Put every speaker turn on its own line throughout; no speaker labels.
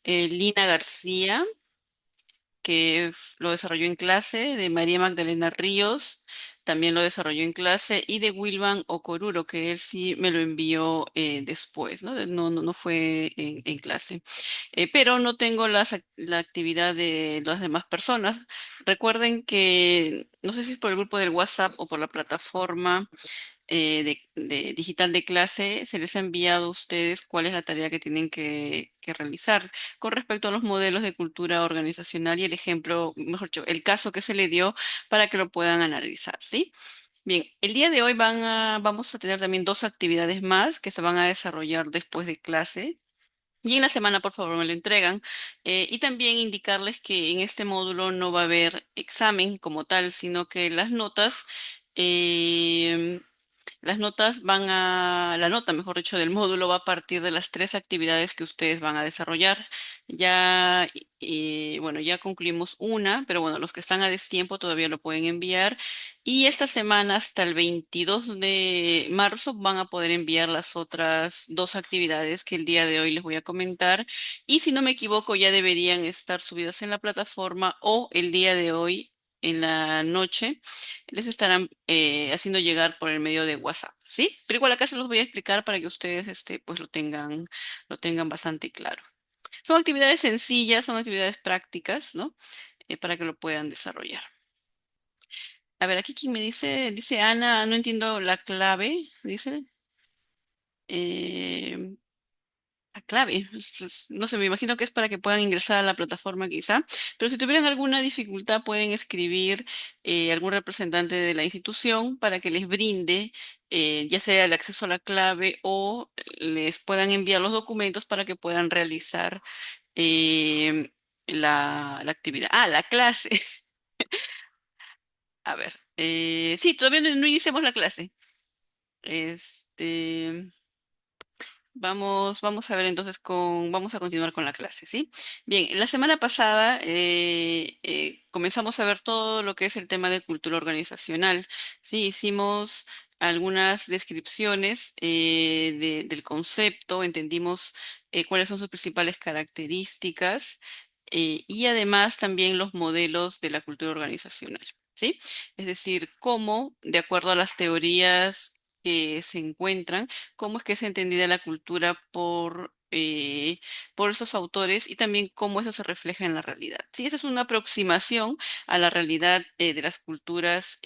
Lina García, que lo desarrolló en clase, de María Magdalena Ríos, también lo desarrolló en clase, y de Wilvan Ocoruro, que él sí me lo envió después, ¿no? No fue en clase. Pero no tengo la actividad de las demás personas. Recuerden que, no sé si es por el grupo del WhatsApp o por la plataforma de digital de clase, se les ha enviado a ustedes cuál es la tarea que tienen que realizar con respecto a los modelos de cultura organizacional y el ejemplo, mejor dicho, el caso que se le dio para que lo puedan analizar, ¿sí? Bien, el día de hoy vamos a tener también dos actividades más que se van a desarrollar después de clase. Y en la semana, por favor, me lo entregan. Y también indicarles que en este módulo no va a haber examen como tal, sino que eh, la nota, mejor dicho, del módulo va a partir de las tres actividades que ustedes van a desarrollar. Ya, bueno, ya concluimos una, pero bueno, los que están a destiempo todavía lo pueden enviar. Y esta semana, hasta el 22 de marzo, van a poder enviar las otras dos actividades que el día de hoy les voy a comentar. Y si no me equivoco, ya deberían estar subidas en la plataforma o el día de hoy en la noche les estarán haciendo llegar por el medio de WhatsApp, ¿sí? Pero igual acá se los voy a explicar para que ustedes pues lo tengan bastante claro. Son actividades sencillas, son actividades prácticas, ¿no? Para que lo puedan desarrollar. A ver, aquí quien me dice Ana, no entiendo la clave, dice. Eh, La clave, no sé, me imagino que es para que puedan ingresar a la plataforma quizá, pero si tuvieran alguna dificultad pueden escribir algún representante de la institución para que les brinde ya sea el acceso a la clave o les puedan enviar los documentos para que puedan realizar eh, la actividad. Ah, la clase. A ver, sí, todavía no iniciamos la clase. Este... vamos a ver entonces vamos a continuar con la clase, ¿sí? Bien, la semana pasada comenzamos a ver todo lo que es el tema de cultura organizacional, ¿sí? Hicimos algunas descripciones del concepto, entendimos cuáles son sus principales características y además también los modelos de la cultura organizacional, ¿sí? Es decir, cómo, de acuerdo a las teorías que se encuentran, cómo es que es entendida la cultura por esos autores y también cómo eso se refleja en la realidad. Sí, esa es una aproximación a la realidad de las culturas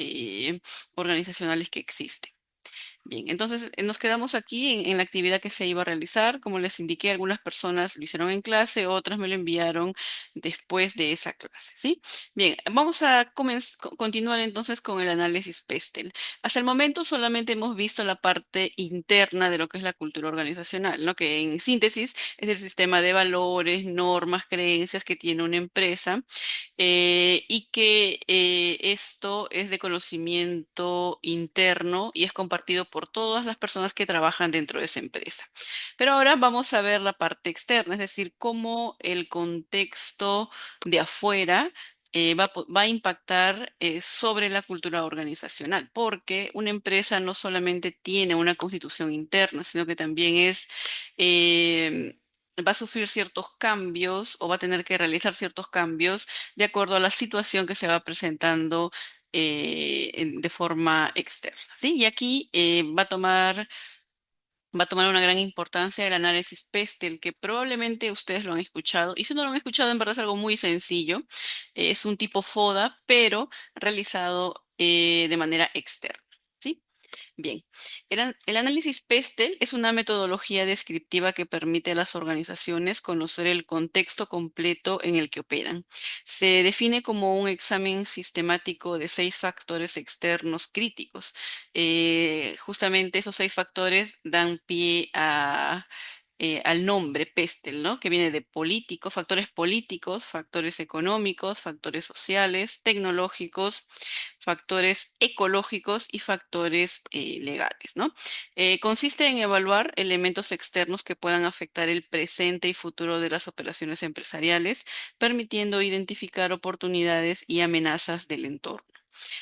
organizacionales que existen. Bien, entonces nos quedamos aquí en la actividad que se iba a realizar. Como les indiqué, algunas personas lo hicieron en clase, otras me lo enviaron después de esa clase, ¿sí? Bien, vamos a continuar entonces con el análisis PESTEL. Hasta el momento solamente hemos visto la parte interna de lo que es la cultura organizacional, ¿no? Que en síntesis es el sistema de valores, normas, creencias que tiene una empresa y que esto es de conocimiento interno y es compartido por todas las personas que trabajan dentro de esa empresa. Pero ahora vamos a ver la parte externa, es decir, cómo el contexto de afuera va a impactar sobre la cultura organizacional, porque una empresa no solamente tiene una constitución interna, sino que también eh, va a sufrir ciertos cambios o va a tener que realizar ciertos cambios de acuerdo a la situación que se va presentando de forma externa, ¿sí? Y aquí va a tomar una gran importancia el análisis PESTEL, que probablemente ustedes lo han escuchado. Y si no lo han escuchado, en verdad es algo muy sencillo. Es un tipo FODA, pero realizado de manera externa, ¿sí? Bien, el análisis PESTEL es una metodología descriptiva que permite a las organizaciones conocer el contexto completo en el que operan. Se define como un examen sistemático de 6 factores externos críticos. Justamente esos 6 factores dan pie al nombre PESTEL, ¿no? Que viene de políticos, factores económicos, factores sociales, tecnológicos, factores ecológicos y factores legales, ¿no? Consiste en evaluar elementos externos que puedan afectar el presente y futuro de las operaciones empresariales, permitiendo identificar oportunidades y amenazas del entorno.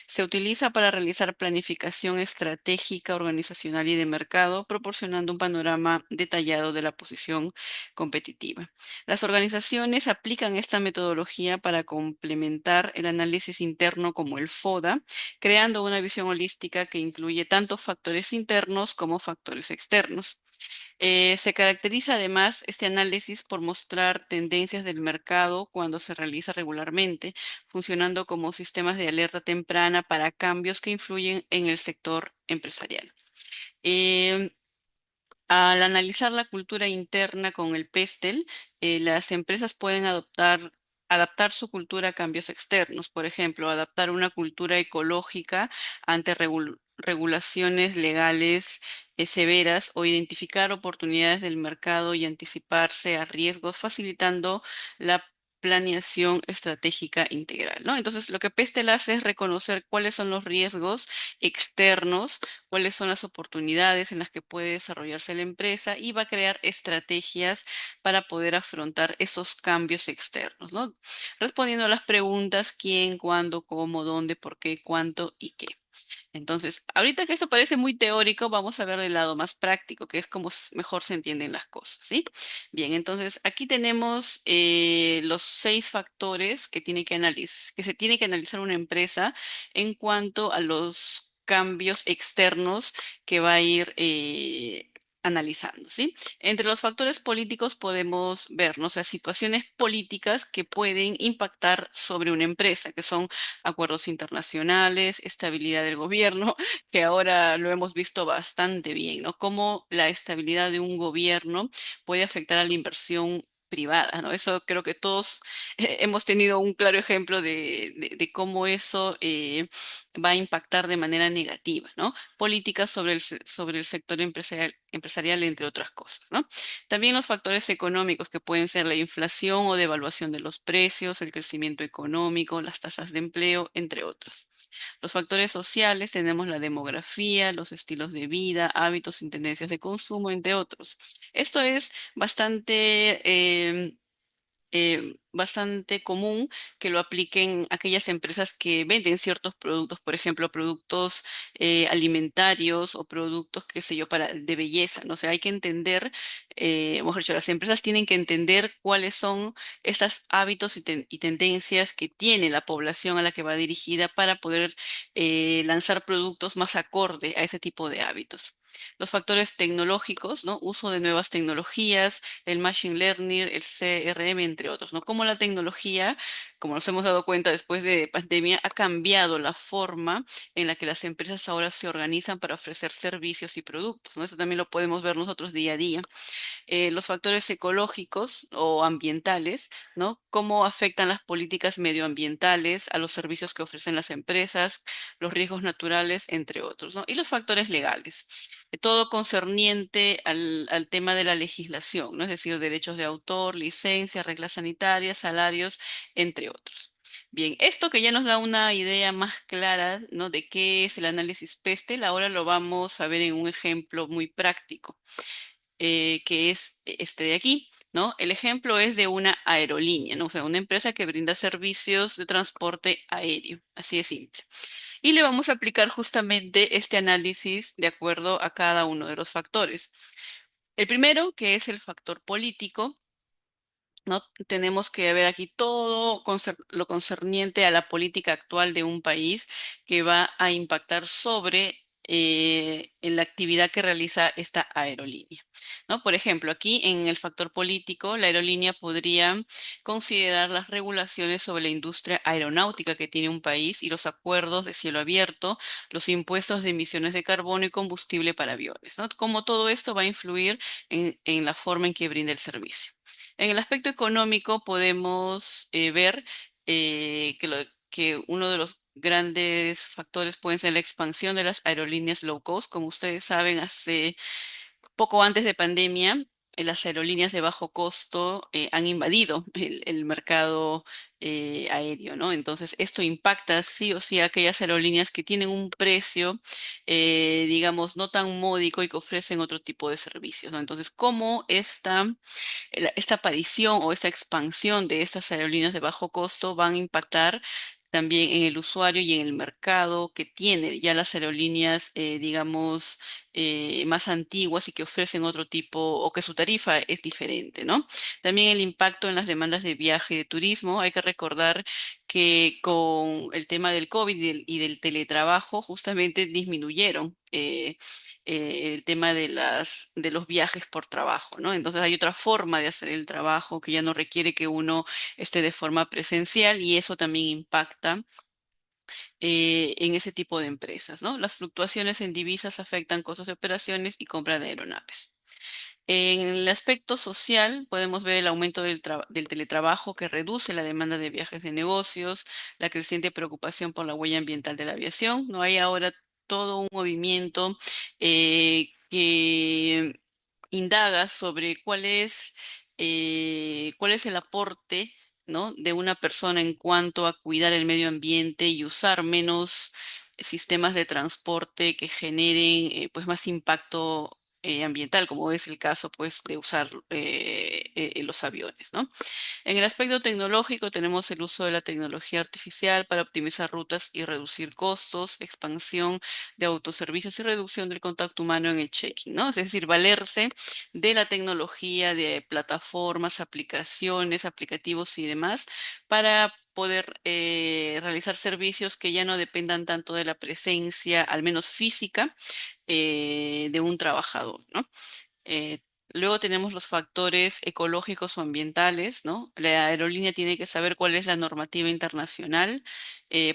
Se utiliza para realizar planificación estratégica, organizacional y de mercado, proporcionando un panorama detallado de la posición competitiva. Las organizaciones aplican esta metodología para complementar el análisis interno como el FODA, creando una visión holística que incluye tanto factores internos como factores externos. Se caracteriza además este análisis por mostrar tendencias del mercado cuando se realiza regularmente, funcionando como sistemas de alerta temprana para cambios que influyen en el sector empresarial. Em, Al analizar la cultura interna con el PESTEL, las empresas pueden adaptar su cultura a cambios externos. Por ejemplo, adaptar una cultura ecológica ante regulaciones legales severas o identificar oportunidades del mercado y anticiparse a riesgos, facilitando la planeación estratégica integral, ¿no? Entonces, lo que PESTEL hace es reconocer cuáles son los riesgos externos, cuáles son las oportunidades en las que puede desarrollarse la empresa y va a crear estrategias para poder afrontar esos cambios externos, ¿no? Respondiendo a las preguntas quién, cuándo, cómo, dónde, por qué, cuánto y qué. Entonces, ahorita que esto parece muy teórico, vamos a ver el lado más práctico, que es cómo mejor se entienden las cosas, ¿sí? Bien, entonces aquí tenemos los 6 factores que se tiene que analizar una empresa en cuanto a los cambios externos que va a ir analizando, ¿sí? Entre los factores políticos podemos ver, ¿no? O sea, situaciones políticas que pueden impactar sobre una empresa, que son acuerdos internacionales, estabilidad del gobierno, que ahora lo hemos visto bastante bien, ¿no? Cómo la estabilidad de un gobierno puede afectar a la inversión privada, ¿no? Eso creo que todos hemos tenido un claro ejemplo de cómo eso va a impactar de manera negativa, ¿no? Políticas sobre el sector empresarial, entre otras cosas, ¿no? También los factores económicos que pueden ser la inflación o devaluación de los precios, el crecimiento económico, las tasas de empleo, entre otros. Los factores sociales tenemos la demografía, los estilos de vida, hábitos y tendencias de consumo, entre otros. Esto es bastante común que lo apliquen aquellas empresas que venden ciertos productos, por ejemplo, productos alimentarios o productos, qué sé yo, de belleza, ¿no? O sea, hay que entender, mejor dicho, las empresas tienen que entender cuáles son estos hábitos y tendencias que tiene la población a la que va dirigida para poder lanzar productos más acorde a ese tipo de hábitos. Los factores tecnológicos, ¿no? Uso de nuevas tecnologías, el machine learning, el CRM, entre otros, ¿no? Cómo la tecnología, como nos hemos dado cuenta después de pandemia, ha cambiado la forma en la que las empresas ahora se organizan para ofrecer servicios y productos, ¿no? Eso también lo podemos ver nosotros día a día. Los factores ecológicos o ambientales, ¿no? Cómo afectan las políticas medioambientales a los servicios que ofrecen las empresas, los riesgos naturales, entre otros, ¿no? Y los factores legales, todo concerniente al tema de la legislación, ¿no? Es decir, derechos de autor, licencias, reglas sanitarias, salarios, entre otros. Bien, esto que ya nos da una idea más clara, ¿no? De qué es el análisis PESTEL, ahora lo vamos a ver en un ejemplo muy práctico que es este de aquí, ¿no? El ejemplo es de una aerolínea, ¿no? O sea, una empresa que brinda servicios de transporte aéreo, así de simple. Y le vamos a aplicar justamente este análisis de acuerdo a cada uno de los factores. El primero, que es el factor político, ¿no? Tenemos que ver aquí todo lo concerniente a la política actual de un país que va a impactar sobre en la actividad que realiza esta aerolínea, ¿no? Por ejemplo, aquí en el factor político, la aerolínea podría considerar las regulaciones sobre la industria aeronáutica que tiene un país y los acuerdos de cielo abierto, los impuestos de emisiones de carbono y combustible para aviones, ¿no? Cómo todo esto va a influir en la forma en que brinda el servicio. En el aspecto económico podemos ver que uno de los grandes factores puede ser la expansión de las aerolíneas low cost. Como ustedes saben, hace poco antes de pandemia, las aerolíneas de bajo costo han invadido el mercado aéreo, ¿no? Entonces, esto impacta sí o sí a aquellas aerolíneas que tienen un precio, digamos, no tan módico y que ofrecen otro tipo de servicios, ¿no? Entonces, ¿cómo esta aparición o esta expansión de estas aerolíneas de bajo costo van a impactar también en el usuario y en el mercado que tiene ya las aerolíneas, digamos, más antiguas y que ofrecen otro tipo o que su tarifa es diferente, ¿no? También el impacto en las demandas de viaje y de turismo. Hay que recordar que con el tema del COVID y del teletrabajo justamente disminuyeron. El tema de los viajes por trabajo, ¿no? Entonces hay otra forma de hacer el trabajo que ya no requiere que uno esté de forma presencial y eso también impacta en ese tipo de empresas, ¿no? Las fluctuaciones en divisas afectan costos de operaciones y compra de aeronaves. En el aspecto social, podemos ver el aumento del teletrabajo que reduce la demanda de viajes de negocios, la creciente preocupación por la huella ambiental de la aviación. No hay ahora todo un movimiento que indaga sobre cuál es el aporte, ¿no? de una persona en cuanto a cuidar el medio ambiente y usar menos sistemas de transporte que generen pues más impacto ambiental, como es el caso pues de usar los aviones, ¿no? En el aspecto tecnológico tenemos el uso de la tecnología artificial para optimizar rutas y reducir costos, expansión de autoservicios y reducción del contacto humano en el check-in, ¿no? Es decir, valerse de la tecnología, de plataformas, aplicaciones, aplicativos y demás para poder realizar servicios que ya no dependan tanto de la presencia, al menos física, de un trabajador, ¿no? Eh, Luego tenemos los factores ecológicos o ambientales, ¿no? La aerolínea tiene que saber cuál es la normativa internacional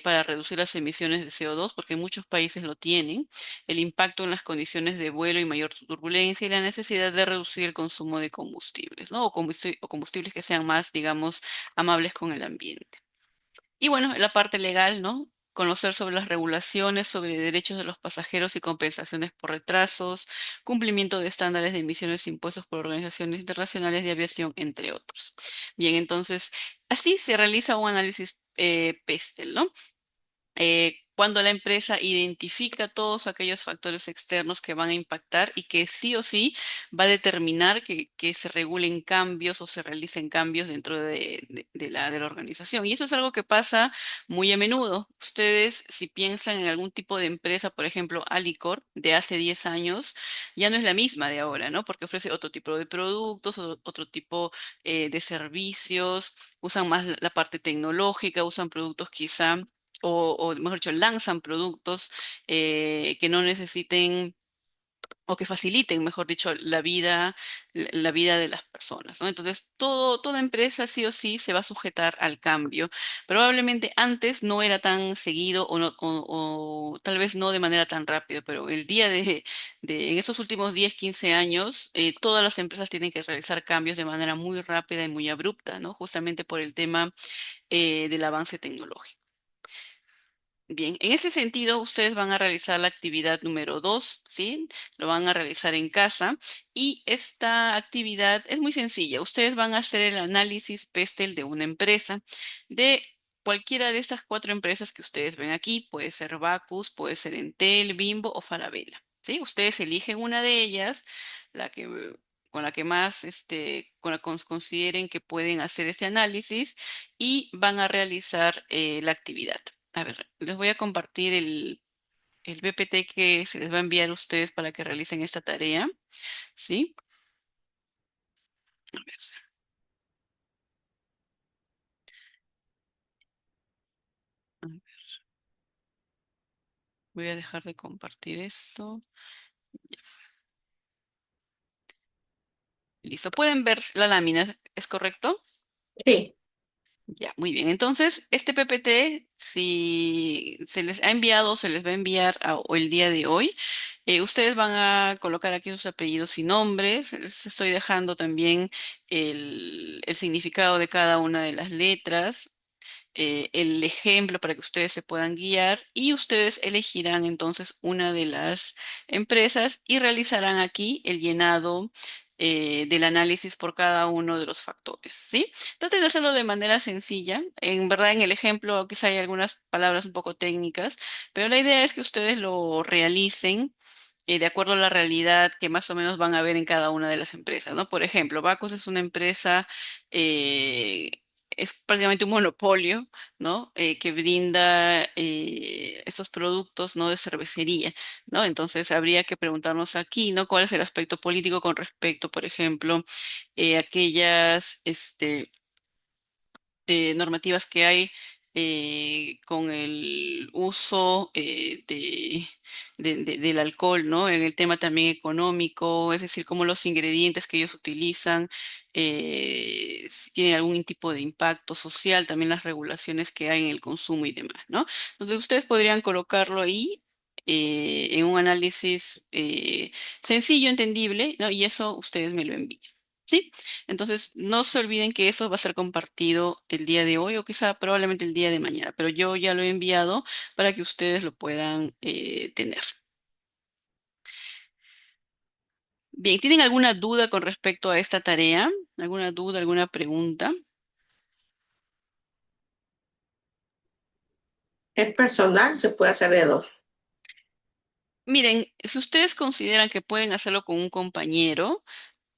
para reducir las emisiones de CO2, porque muchos países lo tienen, el impacto en las condiciones de vuelo y mayor turbulencia y la necesidad de reducir el consumo de combustibles, ¿no? O combustibles que sean más, digamos, amables con el ambiente. Y bueno, la parte legal, ¿no? Conocer sobre las regulaciones, sobre derechos de los pasajeros y compensaciones por retrasos, cumplimiento de estándares de emisiones impuestos por organizaciones internacionales de aviación, entre otros. Bien, entonces, así se realiza un análisis PESTEL, ¿no? Cuando la empresa identifica todos aquellos factores externos que van a impactar y que sí o sí va a determinar que se regulen cambios o se realicen cambios dentro de la organización. Y eso es algo que pasa muy a menudo. Ustedes, si piensan en algún tipo de empresa, por ejemplo, Alicor, de hace 10 años, ya no es la misma de ahora, ¿no? Porque ofrece otro tipo de productos, otro tipo de servicios, usan más la parte tecnológica, usan productos quizá o mejor dicho, lanzan productos que no necesiten o que faciliten, mejor dicho, la vida de las personas, ¿no? Entonces, toda empresa sí o sí se va a sujetar al cambio. Probablemente antes no era tan seguido o tal vez no de manera tan rápida, pero el día en estos últimos 10, 15 años, todas las empresas tienen que realizar cambios de manera muy rápida y muy abrupta, ¿no? Justamente por el tema del avance tecnológico. Bien, en ese sentido, ustedes van a realizar la actividad número 2, ¿sí? Lo van a realizar en casa y esta actividad es muy sencilla. Ustedes van a hacer el análisis PESTEL de una empresa, de cualquiera de estas cuatro empresas que ustedes ven aquí. Puede ser Bacus, puede ser Entel, Bimbo o Falabella, ¿sí? Ustedes eligen una de ellas, la que con la que más, con la que consideren que pueden hacer ese análisis y van a realizar la actividad. A ver, les voy a compartir el PPT que se les va a enviar a ustedes para que realicen esta tarea, ¿sí? A ver, a ver, voy a dejar de compartir esto. Listo, pueden ver la lámina, ¿es correcto?
Sí,
Ya, muy bien. Entonces, este PPT, si se les ha enviado, se les va a enviar o el día de hoy. Ustedes van a colocar aquí sus apellidos y nombres. Les estoy dejando también el significado de cada una de las letras, el ejemplo para que ustedes se puedan guiar y ustedes elegirán entonces una de las empresas y realizarán aquí el llenado del análisis por cada uno de los factores, ¿sí? Traten de hacerlo de manera sencilla. En verdad, en el ejemplo quizá hay algunas palabras un poco técnicas, pero la idea es que ustedes lo realicen de acuerdo a la realidad que más o menos van a ver en cada una de las empresas, ¿no? Por ejemplo, Bacus es una empresa eh, es prácticamente un monopolio, ¿no? Que brinda esos productos, ¿no? De cervecería, ¿no? Entonces habría que preguntarnos aquí, ¿no? ¿Cuál es el aspecto político con respecto, por ejemplo, aquellas, normativas que hay con el uso del alcohol, ¿no? En el tema también económico, es decir, cómo los ingredientes que ellos utilizan, si tienen algún tipo de impacto social, también las regulaciones que hay en el consumo y demás, ¿no? Entonces ustedes podrían colocarlo ahí. En un análisis sencillo, entendible, ¿no? Y eso ustedes me lo envían. ¿Sí? Entonces, no se olviden que eso va a ser compartido el día de hoy o quizá probablemente el día de mañana, pero yo ya lo he enviado para que ustedes lo puedan tener. Bien, ¿tienen alguna duda con respecto a esta tarea? ¿Alguna duda, alguna pregunta?
Es personal, se puede hacer de dos.
Miren, si ustedes consideran que pueden hacerlo con un compañero,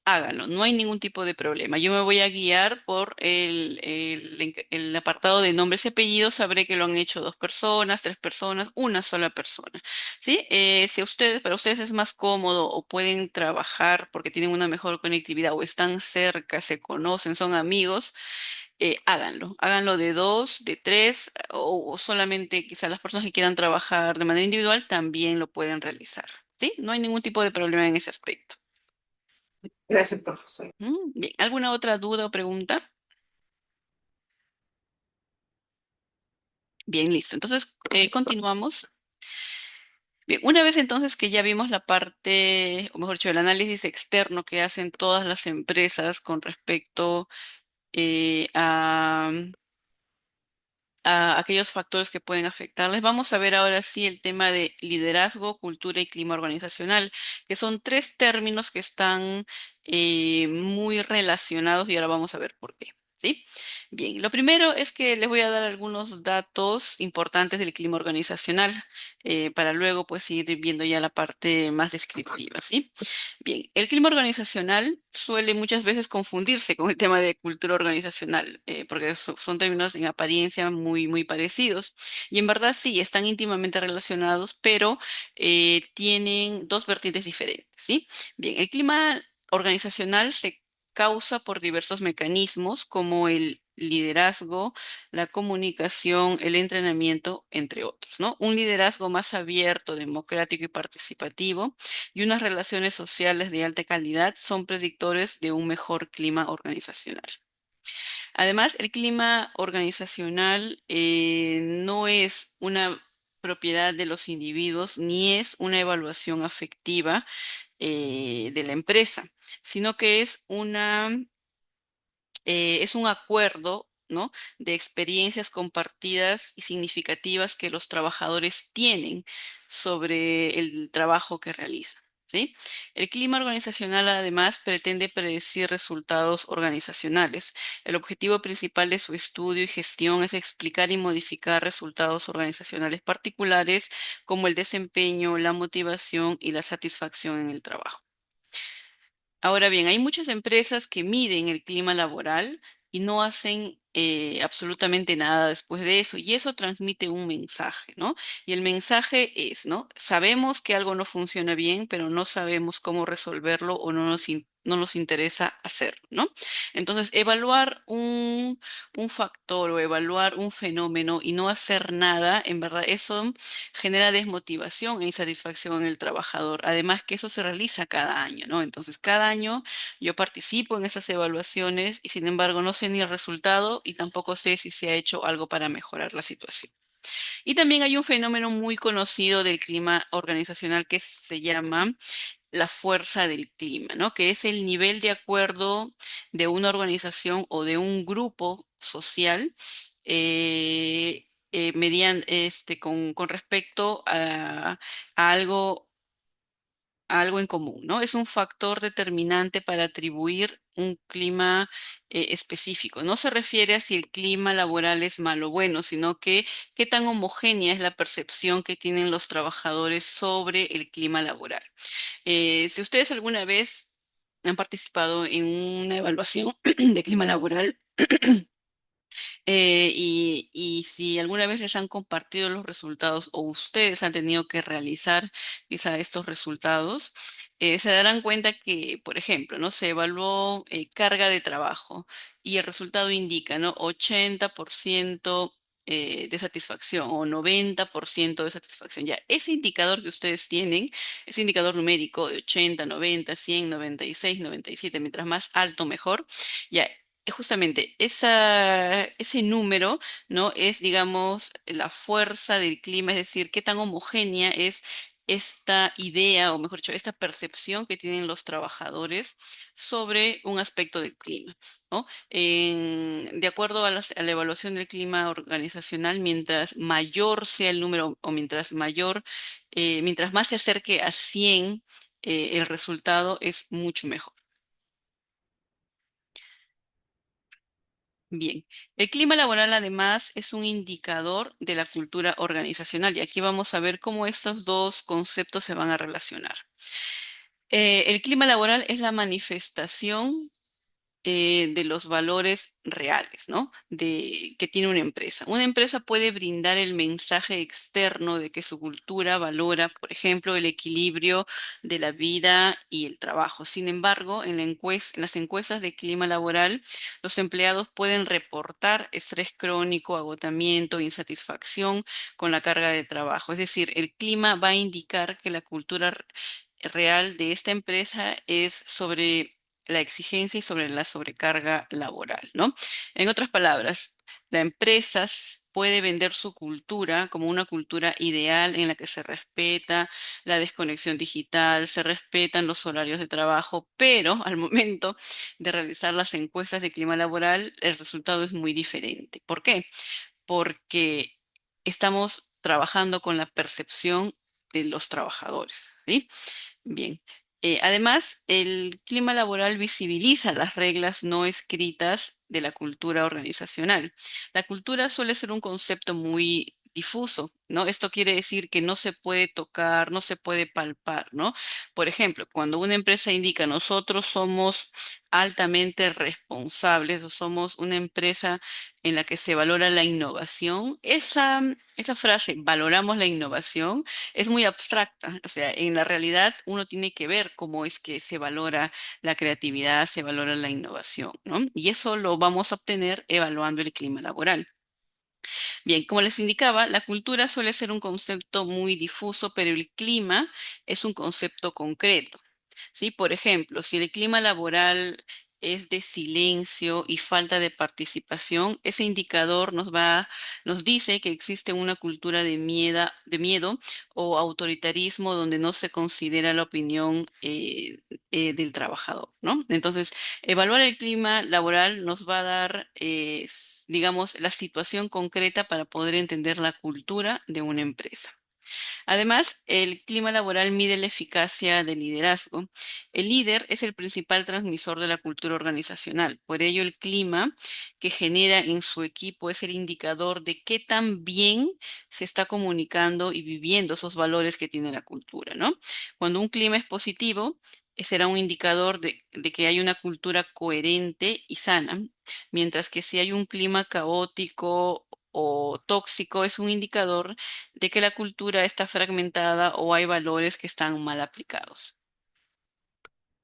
háganlo, no hay ningún tipo de problema. Yo me voy a guiar por el apartado de nombres y apellidos, sabré que lo han hecho dos personas, tres personas, una sola persona. ¿Sí? Si a ustedes, para ustedes es más cómodo o pueden trabajar porque tienen una mejor conectividad o están cerca, se conocen, son amigos, háganlo. Háganlo de dos, de tres o solamente quizás las personas que quieran trabajar de manera individual también lo pueden realizar. ¿Sí? No hay ningún tipo de problema en ese aspecto.
Gracias, profesor.
Bien, ¿alguna otra duda o pregunta? Bien, listo. Entonces, continuamos. Bien, una vez entonces que ya vimos la parte, o mejor dicho, el análisis externo que hacen todas las empresas con respecto a aquellos factores que pueden afectarles. Vamos a ver ahora sí el tema de liderazgo, cultura y clima organizacional, que son tres términos que están muy relacionados y ahora vamos a ver por qué. ¿Sí? Bien, lo primero es que les voy a dar algunos datos importantes del clima organizacional para luego pues ir viendo ya la parte más descriptiva, ¿sí? Bien, el clima organizacional suele muchas veces confundirse con el tema de cultura organizacional, porque son términos en apariencia muy, muy parecidos. Y en verdad sí, están íntimamente relacionados, pero tienen dos vertientes diferentes, ¿sí? Bien, el clima organizacional se causa por diversos mecanismos como el liderazgo, la comunicación, el entrenamiento, entre otros, ¿no? Un liderazgo más abierto, democrático y participativo y unas relaciones sociales de alta calidad son predictores de un mejor clima organizacional. Además, el clima organizacional no es una propiedad de los individuos ni es una evaluación afectiva de la empresa, sino que es un acuerdo, ¿no? De experiencias compartidas y significativas que los trabajadores tienen sobre el trabajo que realizan. ¿Sí? El clima organizacional además pretende predecir resultados organizacionales. El objetivo principal de su estudio y gestión es explicar y modificar resultados organizacionales particulares como el desempeño, la motivación y la satisfacción en el trabajo. Ahora bien, hay muchas empresas que miden el clima laboral y no hacen absolutamente nada después de eso, y eso transmite un mensaje, ¿no? Y el mensaje es, ¿no? Sabemos que algo no funciona bien, pero no sabemos cómo resolverlo o no nos interesa hacerlo, ¿no? Entonces, evaluar un factor o evaluar un fenómeno y no hacer nada, en verdad, eso genera desmotivación e insatisfacción en el trabajador. Además que eso se realiza cada año, ¿no? Entonces, cada año yo participo en esas evaluaciones y sin embargo no sé ni el resultado y tampoco sé si se ha hecho algo para mejorar la situación. Y también hay un fenómeno muy conocido del clima organizacional que se llama la fuerza del clima, ¿no? Que es el nivel de acuerdo de una organización o de un grupo social con respecto a algo en común, ¿no? Es un factor determinante para atribuir un clima específico. No se refiere a si el clima laboral es malo o bueno, sino que qué tan homogénea es la percepción que tienen los trabajadores sobre el clima laboral. Si ustedes alguna vez han participado en una evaluación de clima laboral, Y si alguna vez les han compartido los resultados o ustedes han tenido que realizar quizá estos resultados, se darán cuenta que, por ejemplo, ¿no? Se evaluó carga de trabajo y el resultado indica, ¿no? 80% de satisfacción o 90% de satisfacción. Ya, ese indicador que ustedes tienen, ese indicador numérico de 80, 90, 100, 96, 97, mientras más alto mejor, ya justamente ese número, ¿no? Es, digamos, la fuerza del clima, es decir, qué tan homogénea es esta idea, o mejor dicho, esta percepción que tienen los trabajadores sobre un aspecto del clima, ¿no? De acuerdo a a la evaluación del clima organizacional, mientras mayor sea el número o mientras más se acerque a 100, el resultado es mucho mejor. Bien, el clima laboral además es un indicador de la cultura organizacional y aquí vamos a ver cómo estos dos conceptos se van a relacionar. El clima laboral es la manifestación de los valores reales, ¿no? Que tiene una empresa. Una empresa puede brindar el mensaje externo de que su cultura valora, por ejemplo, el equilibrio de la vida y el trabajo. Sin embargo, en las encuestas de clima laboral, los empleados pueden reportar estrés crónico, agotamiento, insatisfacción con la carga de trabajo. Es decir, el clima va a indicar que la cultura real de esta empresa es sobre la exigencia y sobre la sobrecarga laboral, ¿no? En otras palabras, la empresa puede vender su cultura como una cultura ideal en la que se respeta la desconexión digital, se respetan los horarios de trabajo, pero al momento de realizar las encuestas de clima laboral, el resultado es muy diferente. ¿Por qué? Porque estamos trabajando con la percepción de los trabajadores, ¿sí? Bien. Además, el clima laboral visibiliza las reglas no escritas de la cultura organizacional. La cultura suele ser un concepto muy difuso, ¿no? Esto quiere decir que no se puede tocar, no se puede palpar, ¿no? Por ejemplo, cuando una empresa indica nosotros somos altamente responsables o somos una empresa en la que se valora la innovación, esa frase, valoramos la innovación, es muy abstracta. O sea, en la realidad uno tiene que ver cómo es que se valora la creatividad, se valora la innovación, ¿no? Y eso lo vamos a obtener evaluando el clima laboral. Bien, como les indicaba, la cultura suele ser un concepto muy difuso, pero el clima es un concepto concreto. ¿Sí? Por ejemplo, si el clima laboral es de silencio y falta de participación, ese indicador nos dice que existe una cultura de miedo o autoritarismo donde no se considera la opinión del trabajador, ¿no? Entonces, evaluar el clima laboral nos va a dar, digamos, la situación concreta para poder entender la cultura de una empresa. Además, el clima laboral mide la eficacia del liderazgo. El líder es el principal transmisor de la cultura organizacional. Por ello, el clima que genera en su equipo es el indicador de qué tan bien se está comunicando y viviendo esos valores que tiene la cultura, ¿no? Cuando un clima es positivo, será un indicador de que hay una cultura coherente y sana, mientras que si hay un clima caótico o tóxico, es un indicador de que la cultura está fragmentada o hay valores que están mal aplicados.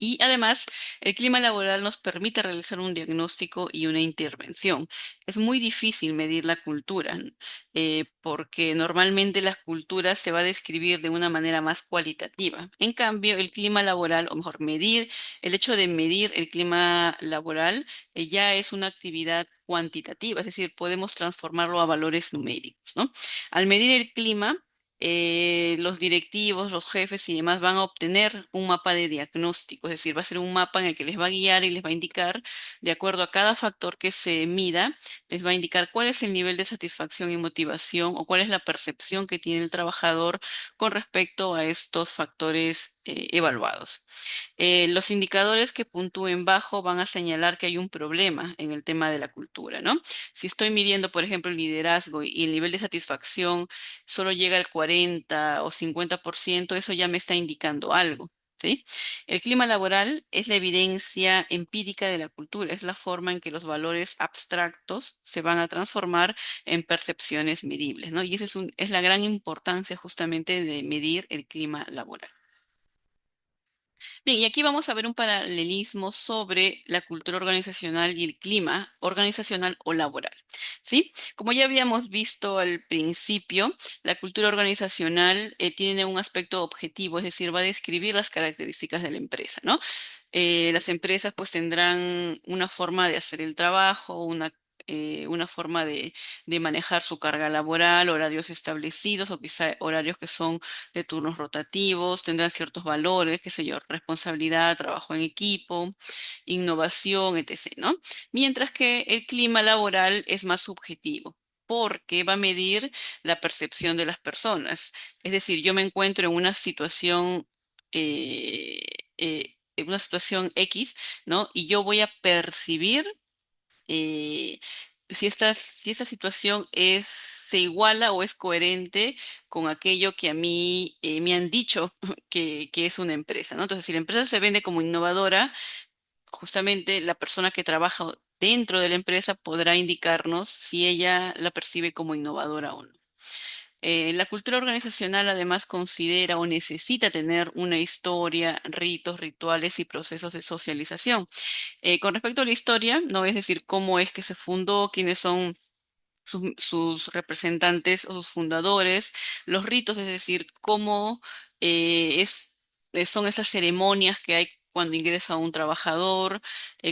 Y además, el clima laboral nos permite realizar un diagnóstico y una intervención. Es muy difícil medir la cultura, porque normalmente la cultura se va a describir de una manera más cualitativa. En cambio, el clima laboral, o mejor, el hecho de medir el clima laboral, ya es una actividad cuantitativa, es decir, podemos transformarlo a valores numéricos, ¿no? Al medir el clima, los directivos, los jefes y demás van a obtener un mapa de diagnóstico, es decir, va a ser un mapa en el que les va a guiar y les va a indicar, de acuerdo a cada factor que se mida, les va a indicar cuál es el nivel de satisfacción y motivación o cuál es la percepción que tiene el trabajador con respecto a estos factores evaluados. Los indicadores que puntúen bajo van a señalar que hay un problema en el tema de la cultura, ¿no? Si estoy midiendo, por ejemplo, el liderazgo y el nivel de satisfacción solo llega al 40 o 50%, eso ya me está indicando algo. ¿sí? El clima laboral es la evidencia empírica de la cultura, es la forma en que los valores abstractos se van a transformar en percepciones medibles, ¿no? Y esa es la gran importancia justamente de medir el clima laboral. Bien, y aquí vamos a ver un paralelismo sobre la cultura organizacional y el clima organizacional o laboral, ¿sí? Como ya habíamos visto al principio, la cultura organizacional tiene un aspecto objetivo, es decir, va a describir las características de la empresa, ¿no? Las empresas pues tendrán una forma de hacer el trabajo, una forma de manejar su carga laboral, horarios establecidos o quizá horarios que son de turnos rotativos, tendrán ciertos valores, qué sé yo, responsabilidad, trabajo en equipo, innovación, etc., ¿no? Mientras que el clima laboral es más subjetivo, porque va a medir la percepción de las personas. Es decir, yo me encuentro eh, en una situación X, ¿no? Y yo voy a percibir eh, si esta situación se iguala o es coherente con aquello que a mí me han dicho que es una empresa, ¿no? Entonces, si la empresa se vende como innovadora, justamente la persona que trabaja dentro de la empresa podrá indicarnos si ella la percibe como innovadora o no. La cultura organizacional además considera o necesita tener una historia, ritos, rituales y procesos de socialización. Con respecto a la historia, no es decir cómo es que se fundó, quiénes son sus representantes o sus fundadores, los ritos, es decir, cómo son esas ceremonias que hay cuando ingresa un trabajador,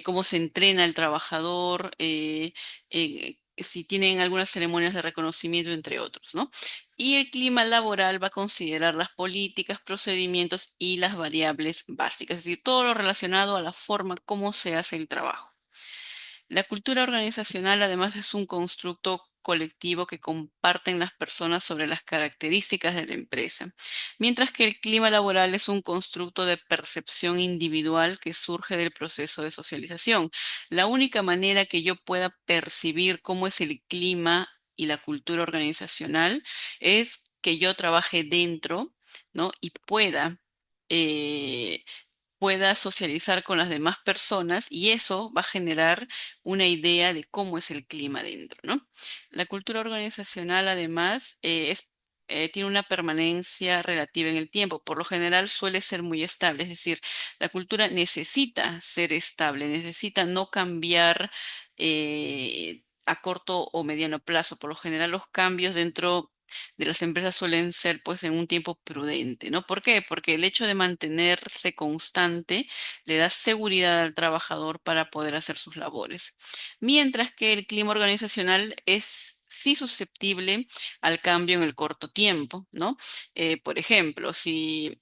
cómo se entrena el trabajador, si tienen algunas ceremonias de reconocimiento, entre otros, ¿no? Y el clima laboral va a considerar las políticas, procedimientos y las variables básicas, es decir, todo lo relacionado a la forma como se hace el trabajo. La cultura organizacional además es un constructo colectivo que comparten las personas sobre las características de la empresa, mientras que el clima laboral es un constructo de percepción individual que surge del proceso de socialización. La única manera que yo pueda percibir cómo es el clima y la cultura organizacional es que yo trabaje dentro, ¿no? Y eh, pueda socializar con las demás personas y eso va a generar una idea de cómo es el clima dentro, ¿no? La cultura organizacional además tiene una permanencia relativa en el tiempo, por lo general suele ser muy estable, es decir, la cultura necesita ser estable, necesita no cambiar a corto o mediano plazo, por lo general los cambios dentro de las empresas suelen ser pues en un tiempo prudente, ¿no? ¿Por qué? Porque el hecho de mantenerse constante le da seguridad al trabajador para poder hacer sus labores. Mientras que el clima organizacional es sí susceptible al cambio en el corto tiempo, ¿no? Por ejemplo, si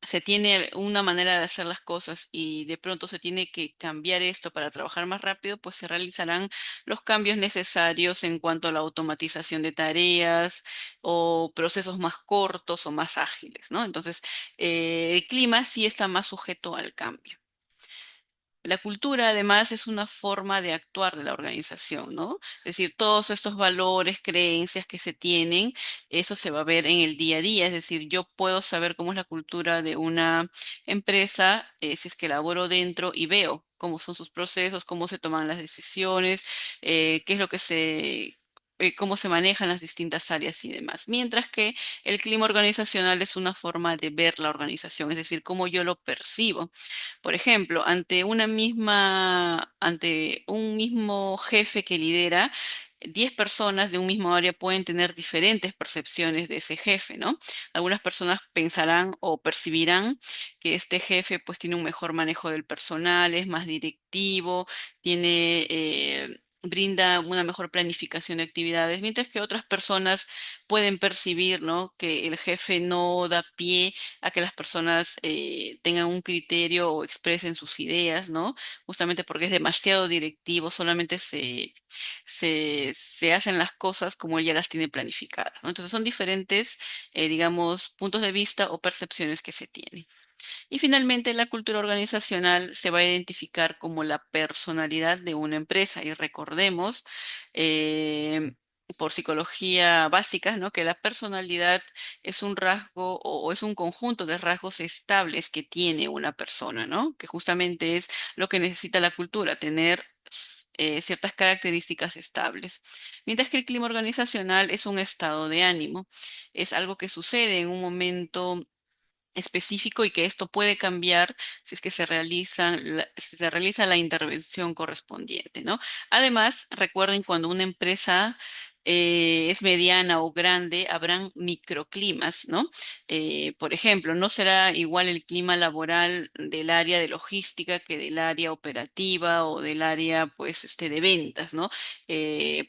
se tiene una manera de hacer las cosas y de pronto se tiene que cambiar esto para trabajar más rápido, pues se realizarán los cambios necesarios en cuanto a la automatización de tareas o procesos más cortos o más ágiles, ¿no? Entonces, el clima sí está más sujeto al cambio. La cultura, además, es una forma de actuar de la organización, ¿no? Es decir, todos estos valores, creencias que se tienen, eso se va a ver en el día a día. Es decir, yo puedo saber cómo es la cultura de una empresa, si es que laboro dentro y veo cómo son sus procesos, cómo se toman las decisiones, qué es lo que cómo se manejan las distintas áreas y demás. Mientras que el clima organizacional es una forma de ver la organización, es decir, cómo yo lo percibo. Por ejemplo, ante un mismo jefe que lidera, 10 personas de un mismo área pueden tener diferentes percepciones de ese jefe, ¿no? Algunas personas pensarán o percibirán que este jefe pues tiene un mejor manejo del personal, es más directivo, brinda una mejor planificación de actividades, mientras que otras personas pueden percibir, ¿no? Que el jefe no da pie a que las personas tengan un criterio o expresen sus ideas, ¿no? Justamente porque es demasiado directivo, solamente se hacen las cosas como él ya las tiene planificadas, ¿no? Entonces son diferentes, digamos, puntos de vista o percepciones que se tienen. Y finalmente, la cultura organizacional se va a identificar como la personalidad de una empresa. Y recordemos, eh, por psicología básica, ¿no? Que la personalidad es un rasgo o es un conjunto de rasgos estables que tiene una persona, ¿no? Que justamente es lo que necesita la cultura, tener ciertas características estables. Mientras que el clima organizacional es un estado de ánimo, es algo que sucede en un momento específico y que esto puede cambiar si es que si se realiza la intervención correspondiente, ¿no? Además, recuerden cuando una empresa es mediana o grande, habrán microclimas, ¿no? Por ejemplo, no será igual el clima laboral del área de logística que del área operativa o del área, pues, de ventas, ¿no?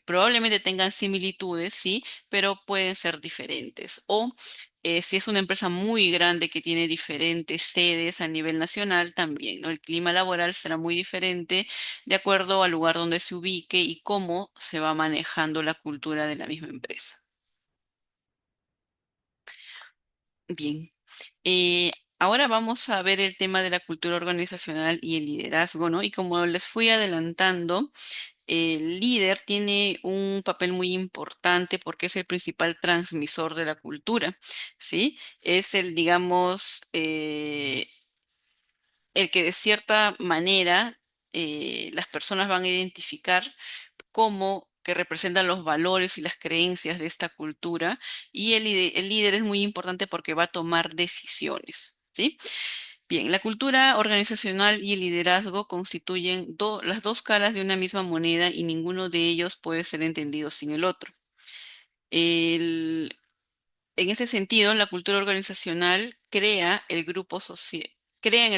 Probablemente tengan similitudes, sí, pero pueden ser diferentes. O si es una empresa muy grande que tiene diferentes sedes a nivel nacional, también, ¿no? El clima laboral será muy diferente de acuerdo al lugar donde se ubique y cómo se va manejando la cultura de la misma empresa. Bien, ahora vamos a ver el tema de la cultura organizacional y el liderazgo, ¿no? Y como les fui adelantando, el líder tiene un papel muy importante porque es el principal transmisor de la cultura, ¿sí? Es el, digamos, el que de cierta manera las personas van a identificar como que representan los valores y las creencias de esta cultura y el líder es muy importante porque va a tomar decisiones, ¿sí? Bien, la cultura organizacional y el liderazgo constituyen las dos caras de una misma moneda y ninguno de ellos puede ser entendido sin el otro. El- en ese sentido, la cultura organizacional crea en el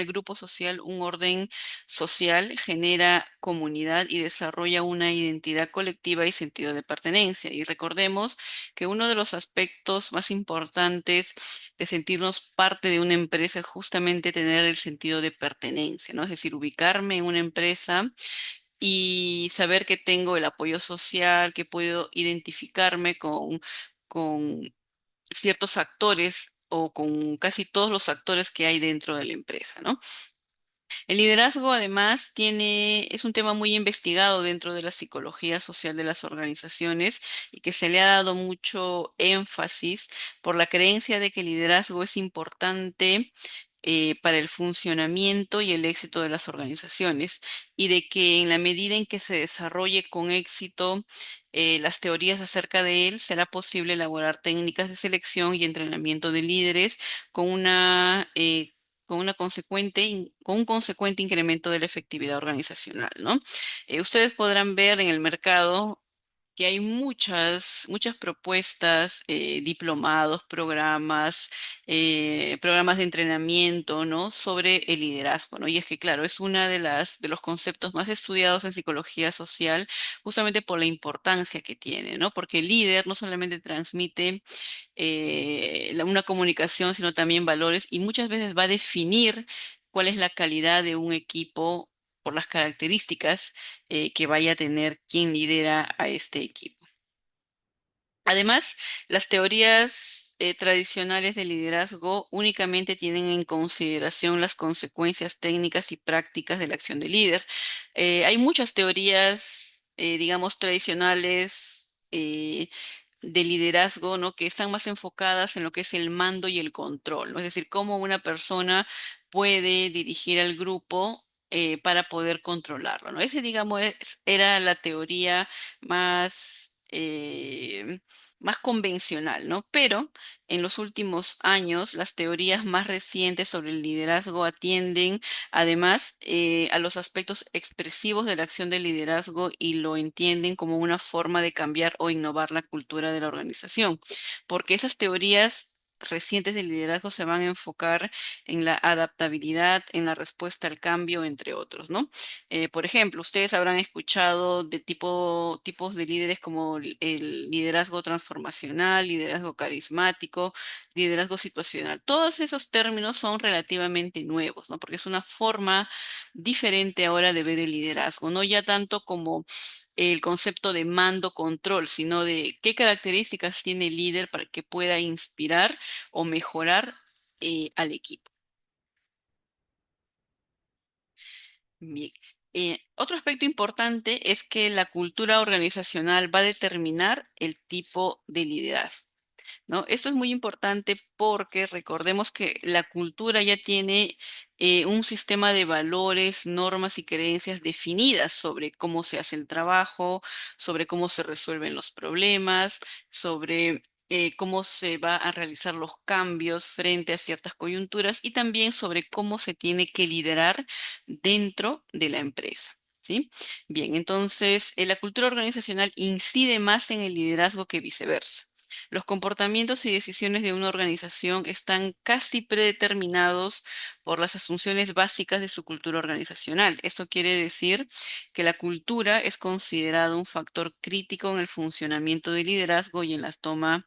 grupo social un orden social, genera comunidad y desarrolla una identidad colectiva y sentido de pertenencia. Y recordemos que uno de los aspectos más importantes de sentirnos parte de una empresa es justamente tener el sentido de pertenencia, ¿no? Es decir, ubicarme en una empresa y saber que tengo el apoyo social, que puedo identificarme con ciertos actores o con casi todos los actores que hay dentro de la empresa, ¿no? El liderazgo, además, es un tema muy investigado dentro de la psicología social de las organizaciones y que se le ha dado mucho énfasis por la creencia de que el liderazgo es importante para el funcionamiento y el éxito de las organizaciones y de que en la medida en que se desarrolle con éxito las teorías acerca de él, será posible elaborar técnicas de selección y entrenamiento de líderes con con un consecuente incremento de la efectividad organizacional, ¿no? Ustedes podrán ver en el mercado que hay muchas propuestas, diplomados, programas de entrenamiento, ¿no? Sobre el liderazgo, ¿no? Y es que, claro, es una de los conceptos más estudiados en psicología social, justamente por la importancia que tiene, ¿no? Porque el líder no solamente transmite una comunicación, sino también valores y muchas veces va a definir cuál es la calidad de un equipo por las características que vaya a tener quien lidera a este equipo. Además, las teorías tradicionales de liderazgo únicamente tienen en consideración las consecuencias técnicas y prácticas de la acción del líder. Hay muchas teorías, digamos, tradicionales de liderazgo, ¿no? Que están más enfocadas en lo que es el mando y el control, ¿no? Es decir, cómo una persona puede dirigir al grupo para poder controlarlo, ¿no? Ese, digamos, era la teoría más más convencional, ¿no? Pero en los últimos años, las teorías más recientes sobre el liderazgo atienden además a los aspectos expresivos de la acción del liderazgo y lo entienden como una forma de cambiar o innovar la cultura de la organización, porque esas teorías recientes del liderazgo se van a enfocar en la adaptabilidad, en la respuesta al cambio, entre otros, ¿no? Por ejemplo, ustedes habrán escuchado de tipos de líderes como el liderazgo transformacional, liderazgo carismático, liderazgo situacional. Todos esos términos son relativamente nuevos, ¿no? Porque es una forma diferente ahora de ver el liderazgo, no ya tanto como el concepto de mando control, sino de qué características tiene el líder para que pueda inspirar o mejorar al equipo. Bien. Otro aspecto importante es que la cultura organizacional va a determinar el tipo de liderazgo. ¿No? Esto es muy importante porque recordemos que la cultura ya tiene un sistema de valores, normas y creencias definidas sobre cómo se hace el trabajo, sobre cómo se resuelven los problemas, sobre cómo se va a realizar los cambios frente a ciertas coyunturas y también sobre cómo se tiene que liderar dentro de la empresa. ¿Sí? Bien, entonces la cultura organizacional incide más en el liderazgo que viceversa. Los comportamientos y decisiones de una organización están casi predeterminados por las asunciones básicas de su cultura organizacional. Esto quiere decir que la cultura es considerada un factor crítico en el funcionamiento del liderazgo y en la toma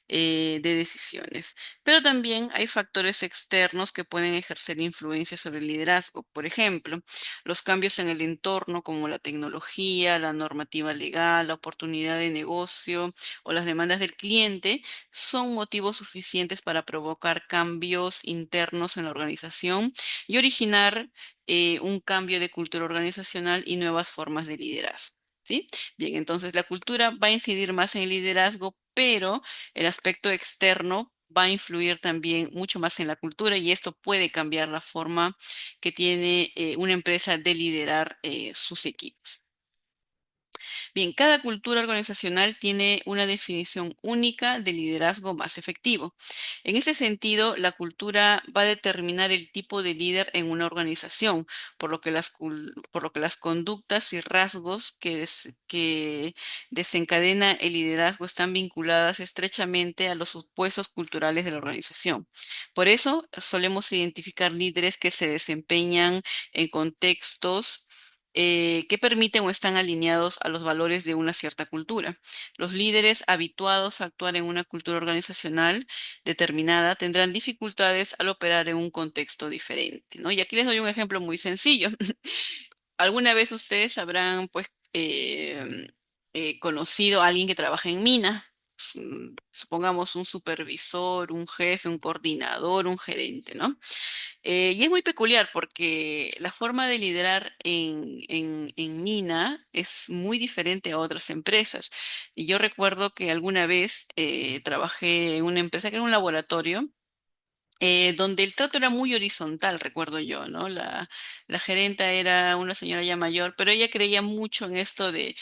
de decisiones. Pero también hay factores externos que pueden ejercer influencia sobre el liderazgo. Por ejemplo, los cambios en el entorno como la tecnología, la normativa legal, la oportunidad de negocio o las demandas del cliente son motivos suficientes para provocar cambios internos en la organización y originar un cambio de cultura organizacional y nuevas formas de liderazgo. ¿Sí? Bien, entonces la cultura va a incidir más en el liderazgo, pero el aspecto externo va a influir también mucho más en la cultura y esto puede cambiar la forma que tiene una empresa de liderar sus equipos. Bien, cada cultura organizacional tiene una definición única de liderazgo más efectivo. En ese sentido, la cultura va a determinar el tipo de líder en una organización, por lo que las conductas y rasgos que desencadena el liderazgo están vinculadas estrechamente a los supuestos culturales de la organización. Por eso, solemos identificar líderes que se desempeñan en contextos que permiten o están alineados a los valores de una cierta cultura. Los líderes habituados a actuar en una cultura organizacional determinada tendrán dificultades al operar en un contexto diferente, ¿no? Y aquí les doy un ejemplo muy sencillo. ¿Alguna vez ustedes habrán, pues, conocido a alguien que trabaja en mina? Supongamos un supervisor, un jefe, un coordinador, un gerente, ¿no? Y es muy peculiar porque la forma de liderar en Mina es muy diferente a otras empresas. Y yo recuerdo que alguna vez trabajé en una empresa que era un laboratorio donde el trato era muy horizontal, recuerdo yo, ¿no? La gerenta era una señora ya mayor, pero ella creía mucho en esto de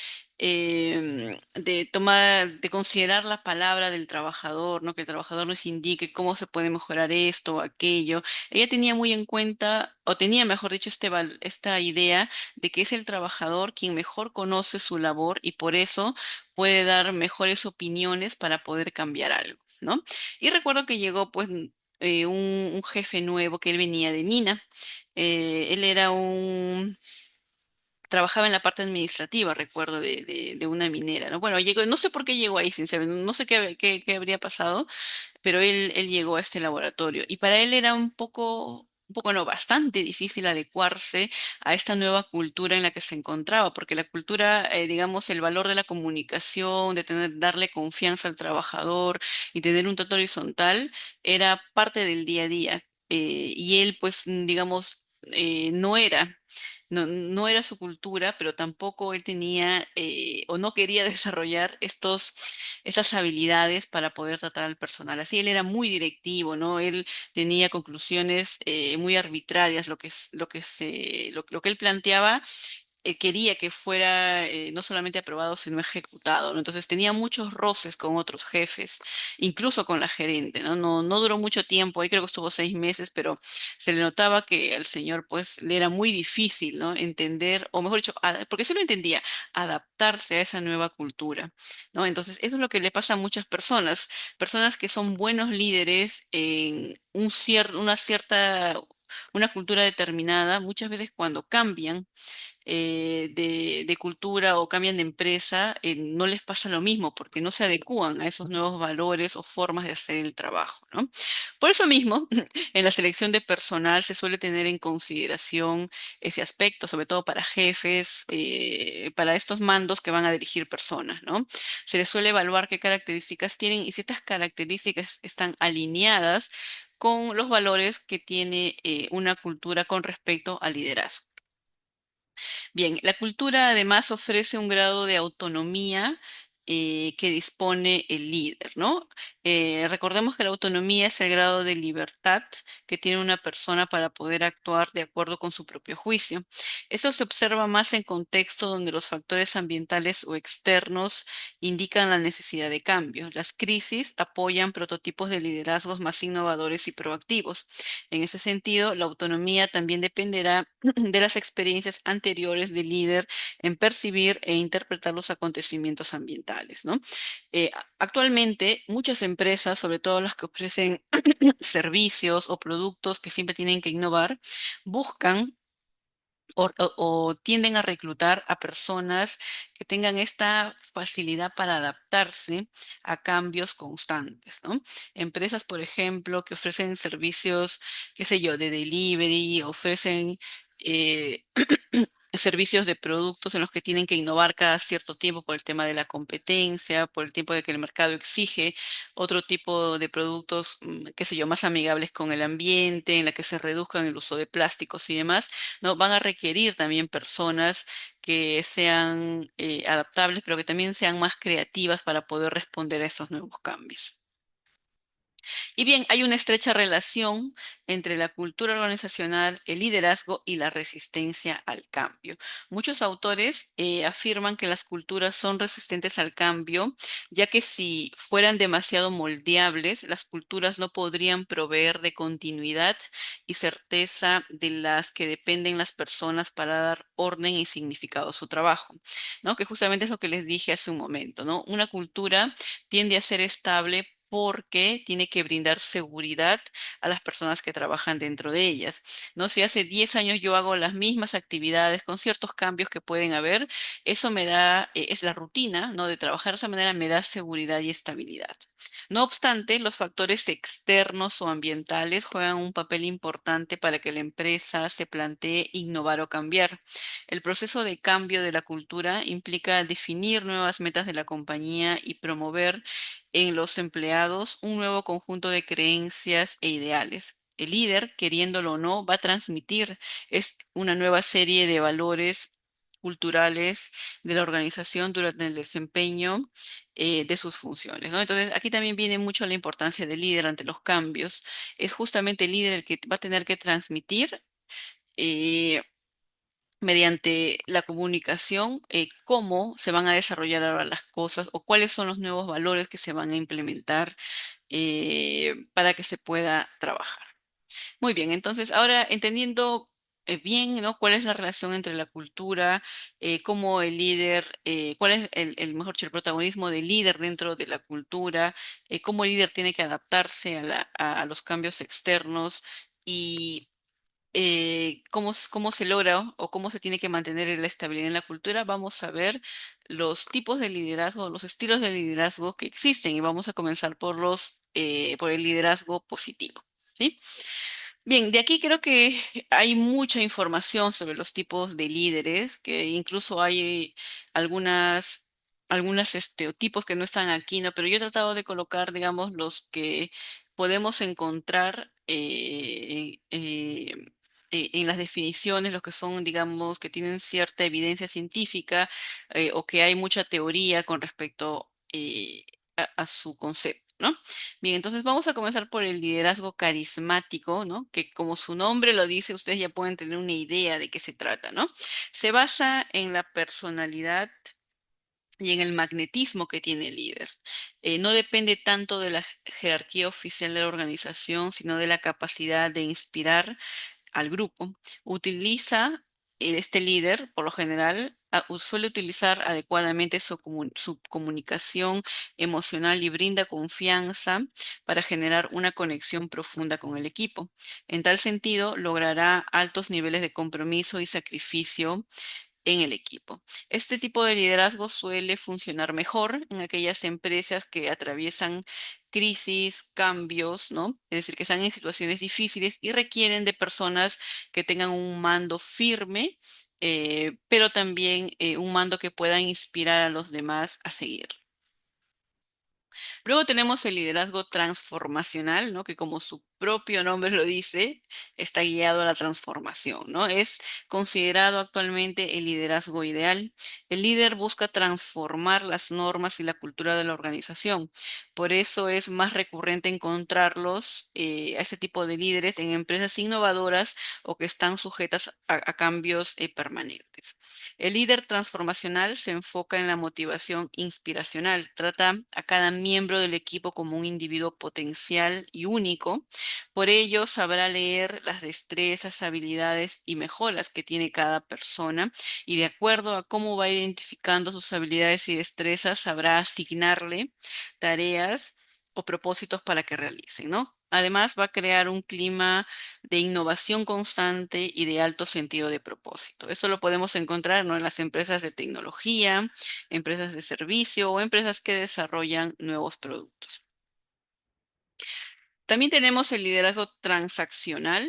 tomar, de considerar la palabra del trabajador, ¿no? Que el trabajador nos indique cómo se puede mejorar esto o aquello. Ella tenía muy en cuenta, o tenía, mejor dicho, esta idea de que es el trabajador quien mejor conoce su labor y por eso puede dar mejores opiniones para poder cambiar algo, ¿no? Y recuerdo que llegó, pues, un jefe nuevo que él venía de mina. Él era trabajaba en la parte administrativa, recuerdo, de una minera, ¿no? Bueno, llegó, no sé por qué llegó ahí, sinceramente, no sé qué habría pasado, pero él llegó a este laboratorio y para él era un poco no, bastante difícil adecuarse a esta nueva cultura en la que se encontraba, porque la cultura, digamos, el valor de la comunicación, de darle confianza al trabajador y tener un trato horizontal era parte del día a día. Y él, pues, digamos, no era su cultura, pero tampoco él tenía o no quería desarrollar estas habilidades para poder tratar al personal. Así él era muy directivo, ¿no? Él tenía conclusiones muy arbitrarias, lo que él planteaba quería que fuera no solamente aprobado, sino ejecutado, ¿no? Entonces tenía muchos roces con otros jefes, incluso con la gerente, ¿no? No duró mucho tiempo, ahí creo que estuvo 6 meses, pero se le notaba que al señor, pues, le era muy difícil, ¿no? Entender, o mejor dicho, porque sí lo entendía, adaptarse a esa nueva cultura, ¿no? Entonces, eso es lo que le pasa a muchas personas que son buenos líderes en una cultura determinada, muchas veces cuando cambian de cultura o cambian de empresa, no les pasa lo mismo porque no se adecúan a esos nuevos valores o formas de hacer el trabajo, ¿no? Por eso mismo, en la selección de personal se suele tener en consideración ese aspecto, sobre todo para jefes, para estos mandos que van a dirigir personas, ¿no? Se les suele evaluar qué características tienen y si estas características están alineadas con los valores que tiene una cultura con respecto al liderazgo. Bien, la cultura además ofrece un grado de autonomía que dispone el líder, ¿no? Recordemos que la autonomía es el grado de libertad que tiene una persona para poder actuar de acuerdo con su propio juicio. Eso se observa más en contextos donde los factores ambientales o externos indican la necesidad de cambio. Las crisis apoyan prototipos de liderazgos más innovadores y proactivos. En ese sentido, la autonomía también dependerá de las experiencias anteriores del líder en percibir e interpretar los acontecimientos ambientales, ¿no? Actualmente, muchas empresas, sobre todo las que ofrecen servicios o productos que siempre tienen que innovar, buscan o tienden a reclutar a personas que tengan esta facilidad para adaptarse a cambios constantes, ¿no? Empresas, por ejemplo, que ofrecen servicios, qué sé yo, de delivery, ofrecen eh, servicios de productos en los que tienen que innovar cada cierto tiempo por el tema de la competencia, por el tiempo de que el mercado exige otro tipo de productos, qué sé yo, más amigables con el ambiente, en la que se reduzcan el uso de plásticos y demás. ¿No? Van a requerir también personas que sean adaptables, pero que también sean más creativas para poder responder a estos nuevos cambios. Y bien, hay una estrecha relación entre la cultura organizacional, el liderazgo y la resistencia al cambio. Muchos autores afirman que las culturas son resistentes al cambio, ya que si fueran demasiado moldeables, las culturas no podrían proveer de continuidad y certeza de las que dependen las personas para dar orden y significado a su trabajo, ¿no? Que justamente es lo que les dije hace un momento, ¿no? Una cultura tiende a ser estable porque tiene que brindar seguridad a las personas que trabajan dentro de ellas. ¿No? Si hace 10 años yo hago las mismas actividades con ciertos cambios que pueden haber, eso me da, es la rutina, ¿no? De trabajar de esa manera me da seguridad y estabilidad. No obstante, los factores externos o ambientales juegan un papel importante para que la empresa se plantee innovar o cambiar. El proceso de cambio de la cultura implica definir nuevas metas de la compañía y promover en los empleados un nuevo conjunto de creencias e ideales. El líder, queriéndolo o no, va a transmitir una nueva serie de valores culturales de la organización durante el desempeño de sus funciones, ¿no? Entonces, aquí también viene mucho la importancia del líder ante los cambios. Es justamente el líder el que va a tener que transmitir eh, mediante la comunicación, cómo se van a desarrollar ahora las cosas o cuáles son los nuevos valores que se van a implementar para que se pueda trabajar. Muy bien, entonces ahora entendiendo bien, ¿no? ¿Cuál es la relación entre la cultura, cómo el líder, cuál es mejor dicho, el protagonismo del líder dentro de la cultura, cómo el líder tiene que adaptarse a los cambios externos y cómo se logra o cómo se tiene que mantener la estabilidad en la cultura, vamos a ver los tipos de liderazgo, los estilos de liderazgo que existen y vamos a comenzar por el liderazgo positivo, ¿sí? Bien, de aquí creo que hay mucha información sobre los tipos de líderes, que incluso hay algunas, algunos estereotipos que no están aquí, ¿no? Pero yo he tratado de colocar, digamos, los que podemos encontrar en las definiciones, los que son, digamos, que tienen cierta evidencia científica o que hay mucha teoría con respecto a su concepto, ¿no? Bien, entonces vamos a comenzar por el liderazgo carismático, ¿no? Que como su nombre lo dice, ustedes ya pueden tener una idea de qué se trata, ¿no? Se basa en la personalidad y en el magnetismo que tiene el líder. No depende tanto de la jerarquía oficial de la organización, sino de la capacidad de inspirar al grupo. Utiliza este líder, por lo general, suele utilizar adecuadamente su comunicación emocional y brinda confianza para generar una conexión profunda con el equipo. En tal sentido, logrará altos niveles de compromiso y sacrificio en el equipo. Este tipo de liderazgo suele funcionar mejor en aquellas empresas que atraviesan crisis, cambios, ¿no? Es decir, que están en situaciones difíciles y requieren de personas que tengan un mando firme, pero también un mando que pueda inspirar a los demás a seguir. Luego tenemos el liderazgo transformacional, ¿no? Que como su propio nombre lo dice, está guiado a la transformación, ¿no? Es considerado actualmente el liderazgo ideal. El líder busca transformar las normas y la cultura de la organización. Por eso es más recurrente encontrarlos, a ese tipo de líderes en empresas innovadoras o que están sujetas a cambios permanentes. El líder transformacional se enfoca en la motivación inspiracional, trata a cada miembro del equipo como un individuo potencial y único. Por ello, sabrá leer las destrezas, habilidades y mejoras que tiene cada persona y de acuerdo a cómo va identificando sus habilidades y destrezas, sabrá asignarle tareas o propósitos para que realicen, ¿no? Además, va a crear un clima de innovación constante y de alto sentido de propósito. Esto lo podemos encontrar, ¿no?, en las empresas de tecnología, empresas de servicio o empresas que desarrollan nuevos productos. También tenemos el liderazgo transaccional,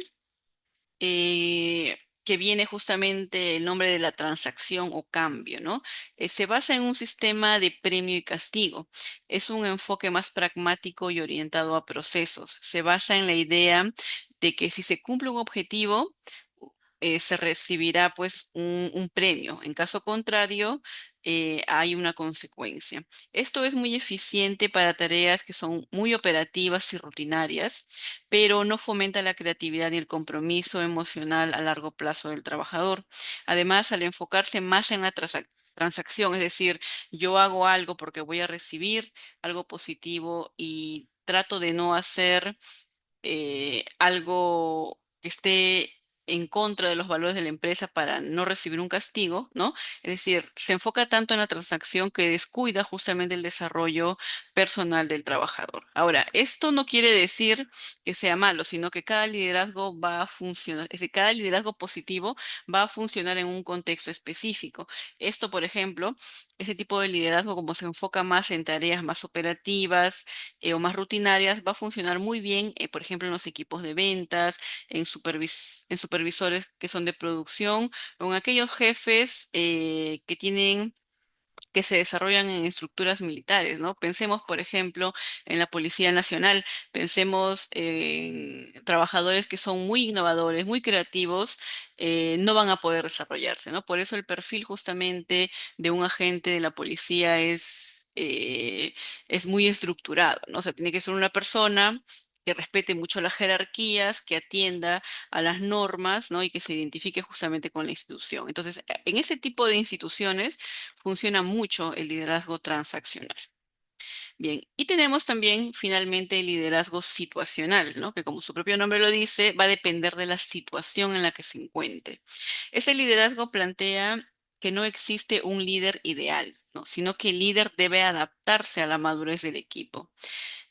que viene justamente el nombre de la transacción o cambio, ¿no? Se basa en un sistema de premio y castigo. Es un enfoque más pragmático y orientado a procesos. Se basa en la idea de que si se cumple un objetivo, se recibirá pues un premio. En caso contrario, hay una consecuencia. Esto es muy eficiente para tareas que son muy operativas y rutinarias, pero no fomenta la creatividad ni el compromiso emocional a largo plazo del trabajador. Además, al enfocarse más en la transacción, es decir, yo hago algo porque voy a recibir algo positivo y trato de no hacer algo que esté en contra de los valores de la empresa para no recibir un castigo, ¿no? Es decir, se enfoca tanto en la transacción que descuida justamente el desarrollo personal del trabajador. Ahora, esto no quiere decir que sea malo, sino que cada liderazgo va a funcionar, es decir, cada liderazgo positivo va a funcionar en un contexto específico. Esto, por ejemplo, ese tipo de liderazgo, como se enfoca más en tareas más operativas, o más rutinarias, va a funcionar muy bien, por ejemplo, en los equipos de ventas, en supervisores que son de producción, o en aquellos jefes que se desarrollan en estructuras militares, ¿no? Pensemos, por ejemplo, en la Policía Nacional, pensemos en trabajadores que son muy innovadores, muy creativos, no van a poder desarrollarse, ¿no? Por eso el perfil justamente de un agente de la policía es muy estructurado, ¿no? O sea, tiene que ser una persona que respete mucho las jerarquías, que atienda a las normas, ¿no? Y que se identifique justamente con la institución. Entonces, en ese tipo de instituciones, funciona mucho el liderazgo transaccional. Bien, y tenemos también finalmente el liderazgo situacional, ¿no? Que como su propio nombre lo dice, va a depender de la situación en la que se encuentre. Este liderazgo plantea que no existe un líder ideal, ¿no? Sino que el líder debe adaptarse a la madurez del equipo.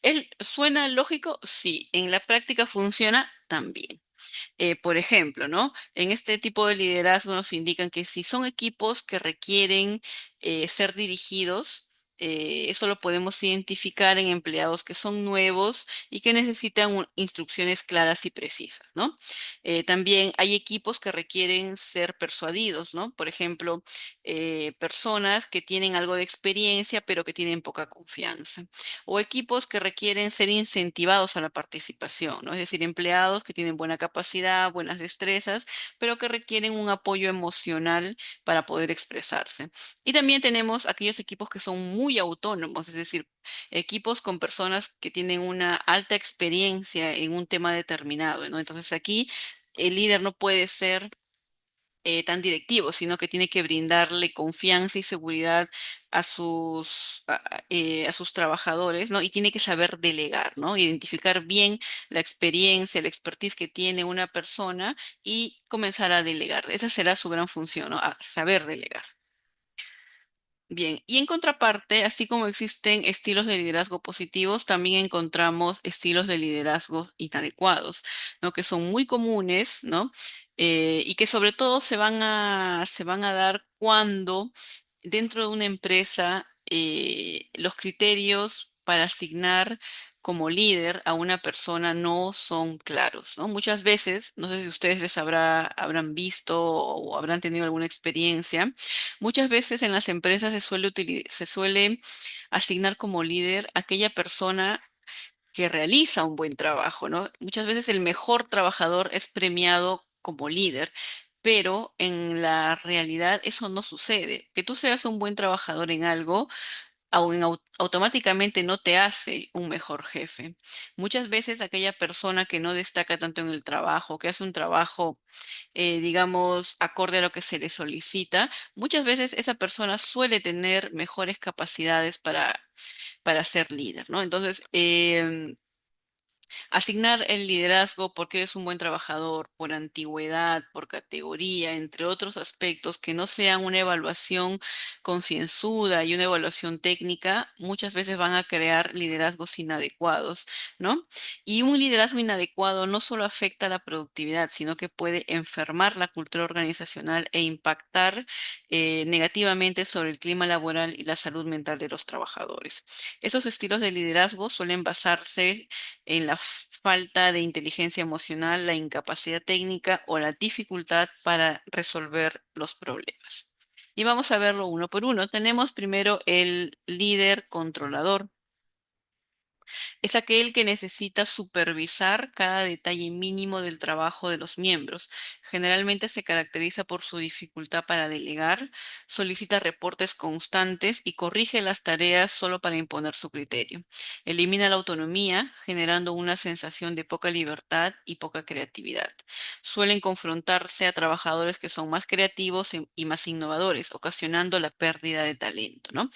¿Él suena lógico? Sí. ¿En la práctica funciona? También. Por ejemplo, ¿no? En este tipo de liderazgo nos indican que si son equipos que requieren ser dirigidos, eso lo podemos identificar en empleados que son nuevos y que necesitan instrucciones claras y precisas, ¿no? También hay equipos que requieren ser persuadidos, ¿no? Por ejemplo, personas que tienen algo de experiencia pero que tienen poca confianza. O equipos que requieren ser incentivados a la participación, ¿no? Es decir, empleados que tienen buena capacidad, buenas destrezas, pero que requieren un apoyo emocional para poder expresarse. Y también tenemos aquellos equipos que son muy autónomos, es decir, equipos con personas que tienen una alta experiencia en un tema determinado, ¿no? Entonces aquí el líder no puede ser tan directivo, sino que tiene que brindarle confianza y seguridad a sus trabajadores, ¿no? Y tiene que saber delegar, ¿no? Identificar bien la experiencia, la expertise que tiene una persona y comenzar a delegar. Esa será su gran función, ¿no? A saber delegar. Bien, y en contraparte, así como existen estilos de liderazgo positivos, también encontramos estilos de liderazgo inadecuados, ¿no? Que son muy comunes, ¿no? Y que sobre todo se van a dar cuando dentro de una empresa los criterios para asignar como líder a una persona no son claros, ¿no? Muchas veces, no sé si ustedes habrán visto o habrán tenido alguna experiencia, muchas veces en las empresas se suele asignar como líder a aquella persona que realiza un buen trabajo, ¿no? Muchas veces el mejor trabajador es premiado como líder, pero en la realidad eso no sucede. Que tú seas un buen trabajador en algo, automáticamente no te hace un mejor jefe. Muchas veces aquella persona que no destaca tanto en el trabajo, que hace un trabajo, digamos, acorde a lo que se le solicita, muchas veces esa persona suele tener mejores capacidades para ser líder, ¿no? Entonces, asignar el liderazgo porque eres un buen trabajador, por antigüedad, por categoría, entre otros aspectos que no sean una evaluación concienzuda y una evaluación técnica, muchas veces van a crear liderazgos inadecuados, ¿no? Y un liderazgo inadecuado no solo afecta a la productividad, sino que puede enfermar la cultura organizacional e impactar negativamente sobre el clima laboral y la salud mental de los trabajadores. Esos estilos de liderazgo suelen basarse en la falta de inteligencia emocional, la incapacidad técnica o la dificultad para resolver los problemas. Y vamos a verlo uno por uno. Tenemos primero el líder controlador. Es aquel que necesita supervisar cada detalle mínimo del trabajo de los miembros. Generalmente se caracteriza por su dificultad para delegar, solicita reportes constantes y corrige las tareas solo para imponer su criterio. Elimina la autonomía, generando una sensación de poca libertad y poca creatividad. Suelen confrontarse a trabajadores que son más creativos y más innovadores, ocasionando la pérdida de talento, ¿no?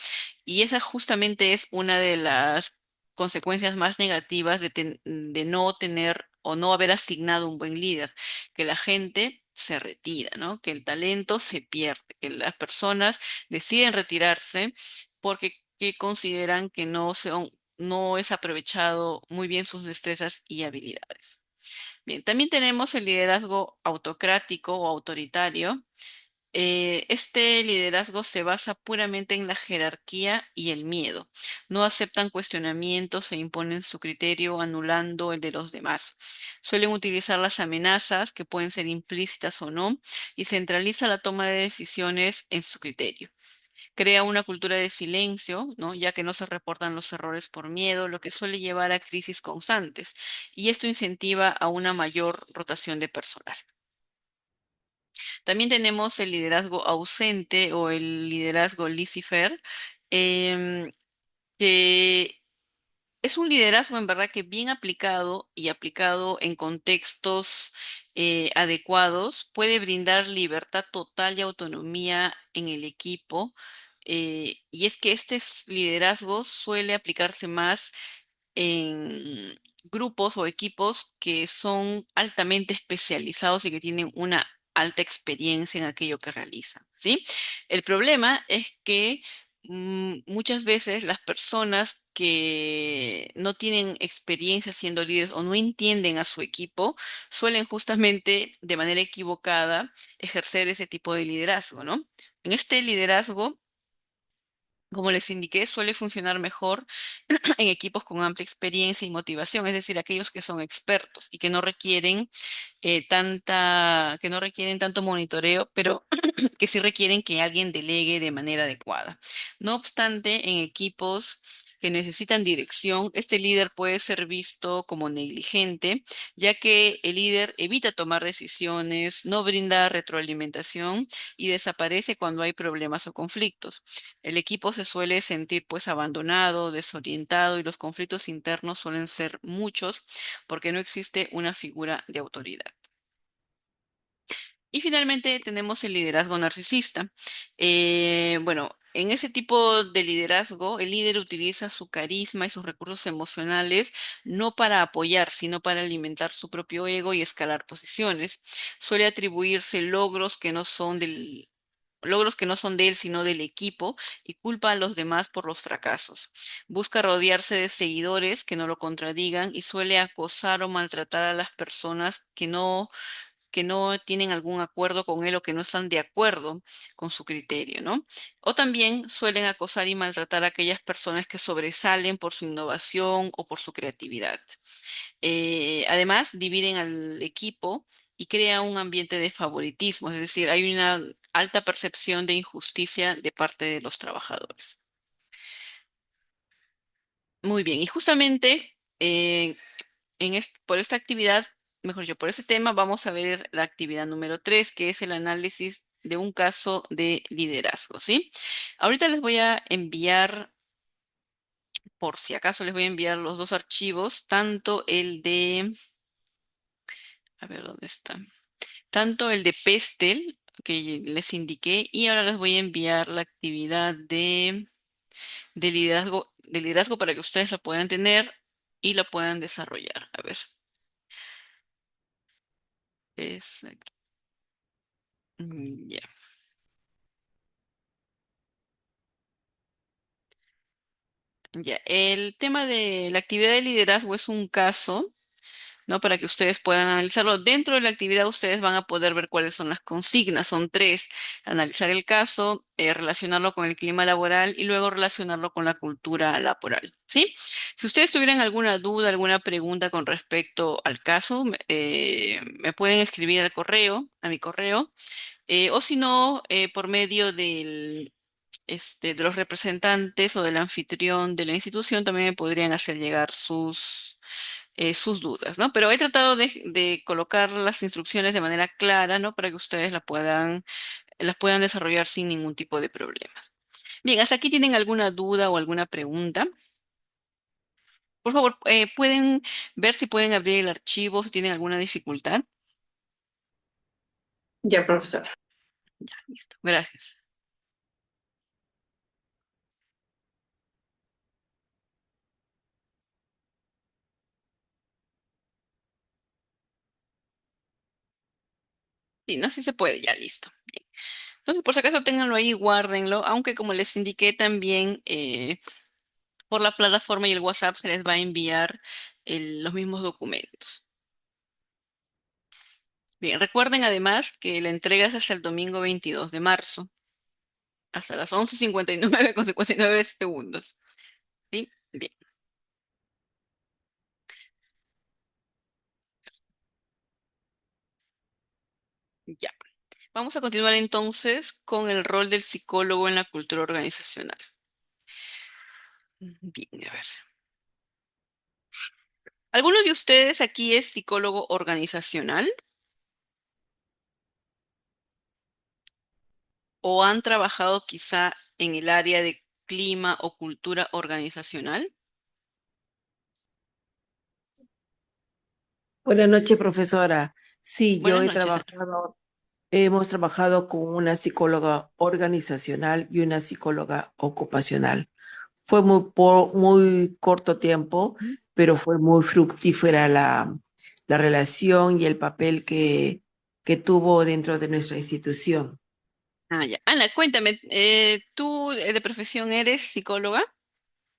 Y esa justamente es una de las consecuencias más negativas de no tener o no haber asignado un buen líder, que la gente se retira, ¿no? Que el talento se pierde, que las personas deciden retirarse porque que consideran que no es aprovechado muy bien sus destrezas y habilidades. Bien, también tenemos el liderazgo autocrático o autoritario. Este liderazgo se basa puramente en la jerarquía y el miedo. No aceptan cuestionamientos e imponen su criterio anulando el de los demás. Suelen utilizar las amenazas, que pueden ser implícitas o no, y centraliza la toma de decisiones en su criterio. Crea una cultura de silencio, ¿no? Ya que no se reportan los errores por miedo, lo que suele llevar a crisis constantes. Y esto incentiva a una mayor rotación de personal. También tenemos el liderazgo ausente o el liderazgo laissez-faire, em, que es un liderazgo en verdad que bien aplicado y aplicado en contextos adecuados puede brindar libertad total y autonomía en el equipo. Y es que liderazgo suele aplicarse más en grupos o equipos que son altamente especializados y que tienen una alta experiencia en aquello que realizan, ¿sí? El problema es que muchas veces las personas que no tienen experiencia siendo líderes o no entienden a su equipo suelen justamente de manera equivocada ejercer ese tipo de liderazgo, ¿no? En este liderazgo, como les indiqué, suele funcionar mejor en equipos con amplia experiencia y motivación, es decir, aquellos que son expertos y que no requieren que no requieren tanto monitoreo, pero que sí requieren que alguien delegue de manera adecuada. No obstante, en equipos que necesitan dirección, este líder puede ser visto como negligente, ya que el líder evita tomar decisiones, no brinda retroalimentación y desaparece cuando hay problemas o conflictos. El equipo se suele sentir pues abandonado, desorientado y los conflictos internos suelen ser muchos porque no existe una figura de autoridad. Y finalmente tenemos el liderazgo narcisista. Bueno, en ese tipo de liderazgo, el líder utiliza su carisma y sus recursos emocionales no para apoyar, sino para alimentar su propio ego y escalar posiciones. Suele atribuirse logros que no son de él, sino del equipo, y culpa a los demás por los fracasos. Busca rodearse de seguidores que no lo contradigan y suele acosar o maltratar a las personas que no tienen algún acuerdo con él o que no están de acuerdo con su criterio, ¿no? O también suelen acosar y maltratar a aquellas personas que sobresalen por su innovación o por su creatividad. Además, dividen al equipo y crea un ambiente de favoritismo, es decir, hay una alta percepción de injusticia de parte de los trabajadores. Muy bien, y justamente por esta actividad, mejor dicho, por ese tema, vamos a ver la actividad número 3, que es el análisis de un caso de liderazgo, ¿sí? Ahorita les voy a enviar, por si acaso les voy a enviar los dos archivos, tanto el de, a ver dónde está, tanto el de Pestel, que les indiqué, y ahora les voy a enviar la actividad de liderazgo para que ustedes la puedan tener y la puedan desarrollar. A ver, es aquí. Ya. Ya, el tema de la actividad de liderazgo es un caso, ¿no? Para que ustedes puedan analizarlo. Dentro de la actividad ustedes van a poder ver cuáles son las consignas. Son tres: analizar el caso, relacionarlo con el clima laboral y luego relacionarlo con la cultura laboral, ¿sí? Si ustedes tuvieran alguna duda, alguna pregunta con respecto al caso, me pueden escribir al correo, a mi correo, o si no, por medio de los representantes o del anfitrión de la institución también me podrían hacer llegar sus dudas, ¿no? Pero he tratado de colocar las instrucciones de manera clara, ¿no? Para que ustedes las puedan desarrollar sin ningún tipo de problema. Bien, ¿hasta aquí tienen alguna duda o alguna pregunta? Por favor, pueden ver si pueden abrir el archivo, si tienen alguna dificultad.
Ya, profesor.
Listo, gracias. Sí, no, sí se puede, ya listo. Bien. Entonces, por si acaso, ténganlo ahí, guárdenlo, aunque como les indiqué también, por la plataforma y el WhatsApp se les va a enviar los mismos documentos. Bien, recuerden además que la entrega es hasta el domingo 22 de marzo, hasta las 11:59 con 59 segundos. ¿Sí? Bien, ya. Vamos a continuar entonces con el rol del psicólogo en la cultura organizacional. Bien, a ver. ¿Alguno de ustedes aquí es psicólogo organizacional o han trabajado quizá en el área de clima o cultura organizacional?
Buenas noches, profesora. Sí,
Buenas noches, Sandra.
hemos trabajado con una psicóloga organizacional y una psicóloga ocupacional. Fue muy corto tiempo, pero fue muy fructífera la relación y el papel que tuvo dentro de nuestra institución.
Ah, ya. Ana, cuéntame, ¿tú de profesión eres psicóloga?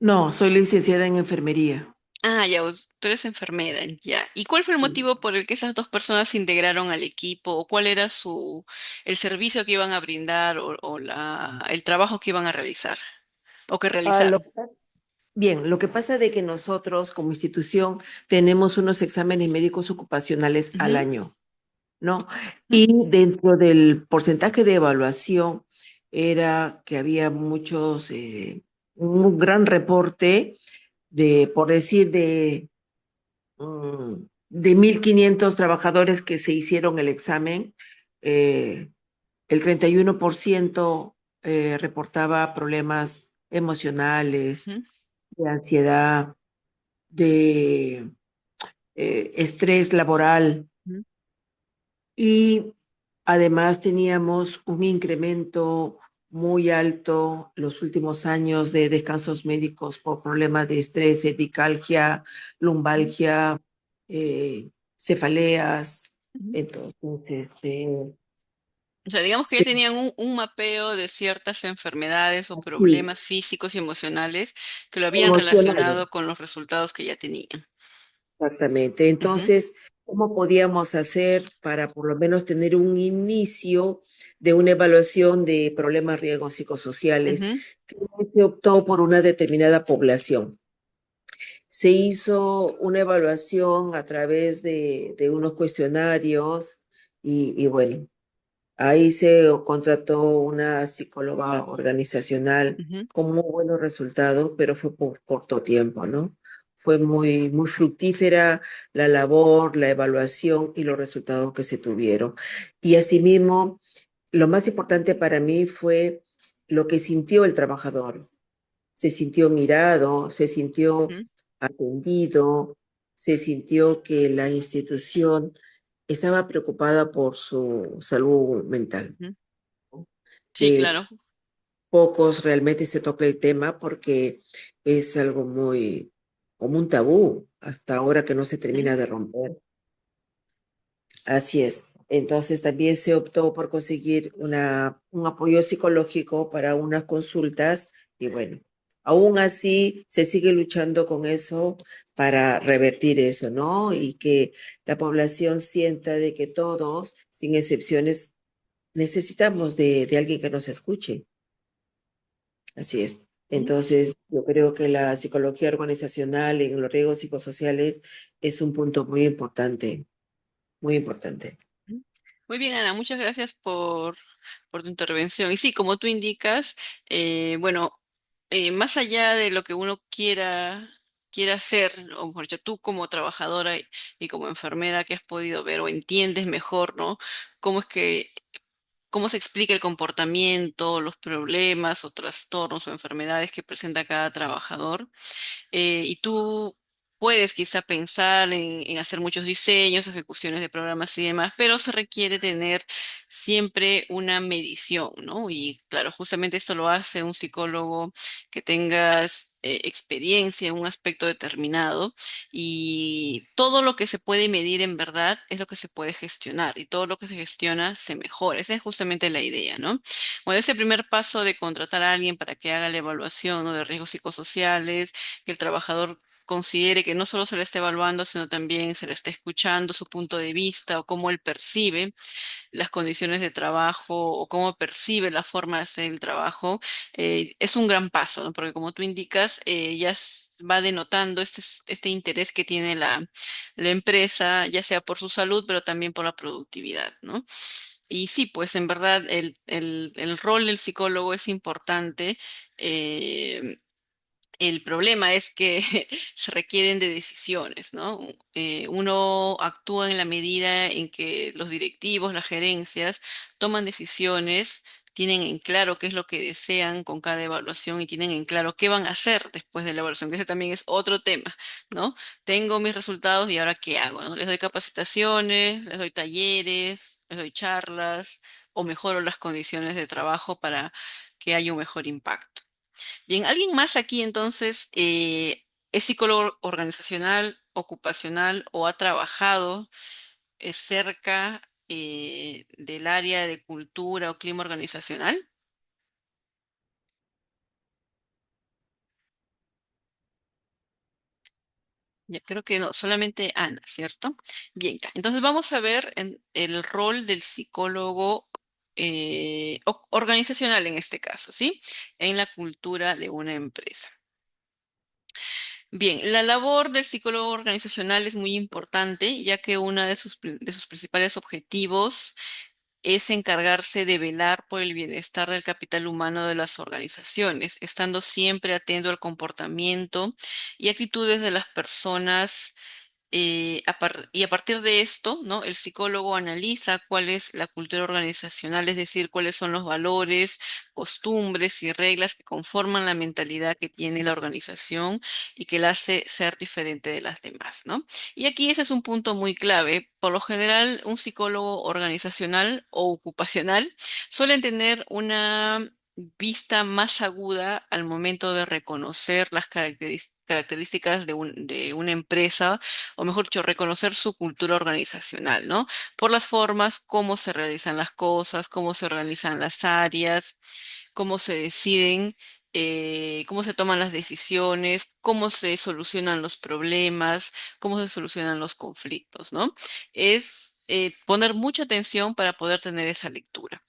No, soy licenciada en enfermería.
Ah, ya, tú eres enfermera, ya. ¿Y cuál fue el motivo por el que esas dos personas se integraron al equipo? ¿O cuál era el servicio que iban a brindar o el trabajo que iban a realizar o que
Ah,
realizaron?
bien, lo que pasa de que nosotros como institución tenemos unos exámenes médicos ocupacionales al
Ujú,
año. ¿No?
ujú,
Y dentro del porcentaje de evaluación era que había un gran reporte por decir, de 1.500 trabajadores que se hicieron el examen, eh, el 31% reportaba problemas emocionales,
ujú,
de ansiedad, de estrés laboral.
ujú,
Y además teníamos un incremento muy alto los últimos años de descansos médicos por problemas de estrés, cervicalgia,
ujú,
lumbalgia, cefaleas.
ujú.
Entonces,
O sea, digamos que ya
sí,
tenían un mapeo de ciertas enfermedades o
así,
problemas físicos y emocionales que lo habían
emocionales.
relacionado con los resultados que ya tenían.
Exactamente.
Ujú,
Entonces, ¿Cómo podíamos hacer para por lo menos tener un inicio de una evaluación de problemas riesgos psicosociales?
Ujú,
Que se optó por una determinada población. Se hizo una evaluación a través de unos cuestionarios y bueno, ahí se contrató una psicóloga organizacional
ujú,
con muy buenos resultados, pero fue por corto tiempo, ¿no? Fue muy fructífera la labor, la evaluación y los resultados que se tuvieron. Y asimismo, lo más importante para mí fue lo que sintió el trabajador. Se sintió mirado, se sintió
ujú,
atendido, se sintió que la institución estaba preocupada por su salud mental,
ujú. Sí,
que
claro.
pocos realmente se toca el tema porque es algo muy como un tabú hasta ahora que no se
Ujú,
termina de romper. Así es. Entonces también se optó por conseguir un apoyo psicológico para unas consultas y bueno, aún así se sigue luchando con eso para revertir eso, ¿no? Y que la población sienta de que todos, sin excepciones, necesitamos de alguien que nos escuche. Así es.
ujú.
Entonces, yo creo que la psicología organizacional en los riesgos psicosociales es un punto muy importante, muy importante.
Ujú. Muy bien, Ana, muchas gracias por tu intervención. Y sí, como tú indicas, bueno, más allá de lo que uno quiera hacer, o mejor dicho, tú como trabajadora y como enfermera que has podido ver o entiendes mejor, ¿no? Cómo es que, cómo se explica el comportamiento, los problemas o trastornos o enfermedades que presenta cada trabajador, y tú puedes quizá pensar en hacer muchos diseños, ejecuciones de programas y demás, pero se requiere tener siempre una medición, ¿no? Y claro, justamente esto lo hace un psicólogo que tengas experiencia en un aspecto determinado, y todo lo que se puede medir en verdad es lo que se puede gestionar, y todo lo que se gestiona se mejora. Esa es justamente la idea, ¿no? Bueno, ese primer paso de contratar a alguien para que haga la evaluación, ¿no?, de riesgos psicosociales, que el trabajador considere que no solo se le está evaluando, sino también se le está escuchando su punto de vista o cómo él percibe las condiciones de trabajo o cómo percibe la forma de hacer el trabajo, es un gran paso, ¿no? Porque como tú indicas, va denotando este interés que tiene la empresa, ya sea por su salud, pero también por la productividad, ¿no? Y sí, pues en verdad el rol del psicólogo es importante. eh, el problema es que se requieren de decisiones, ¿no? Uno actúa en la medida en que los directivos, las gerencias, toman decisiones, tienen en claro qué es lo que desean con cada evaluación y tienen en claro qué van a hacer después de la evaluación, que ese también es otro tema, ¿no? Tengo mis resultados y ahora qué hago, ¿no? Les doy capacitaciones, les doy talleres, les doy charlas o mejoro las condiciones de trabajo para que haya un mejor impacto. Bien, ¿alguien más aquí entonces es psicólogo organizacional, ocupacional o ha trabajado cerca del área de cultura o clima organizacional? Ya creo que no, solamente Ana, ¿cierto? Bien, ya. Entonces vamos a ver el rol del psicólogo organizacional en este caso, ¿sí? En la cultura de una empresa. Bien, la labor del psicólogo organizacional es muy importante, ya que uno de sus principales objetivos es encargarse de velar por el bienestar del capital humano de las organizaciones, estando siempre atento al comportamiento y actitudes de las personas. Y a partir de esto, ¿no? El psicólogo analiza cuál es la cultura organizacional, es decir, cuáles son los valores, costumbres y reglas que conforman la mentalidad que tiene la organización y que la hace ser diferente de las demás, ¿no? Y aquí ese es un punto muy clave. Por lo general, un psicólogo organizacional o ocupacional suelen tener una vista más aguda al momento de reconocer las características de una empresa, o mejor dicho, reconocer su cultura organizacional, ¿no? Por las formas, cómo se realizan las cosas, cómo se organizan las áreas, cómo se deciden. cómo se toman las decisiones, cómo se solucionan los problemas, cómo se solucionan los conflictos, ¿no? Es poner mucha atención para poder tener esa lectura.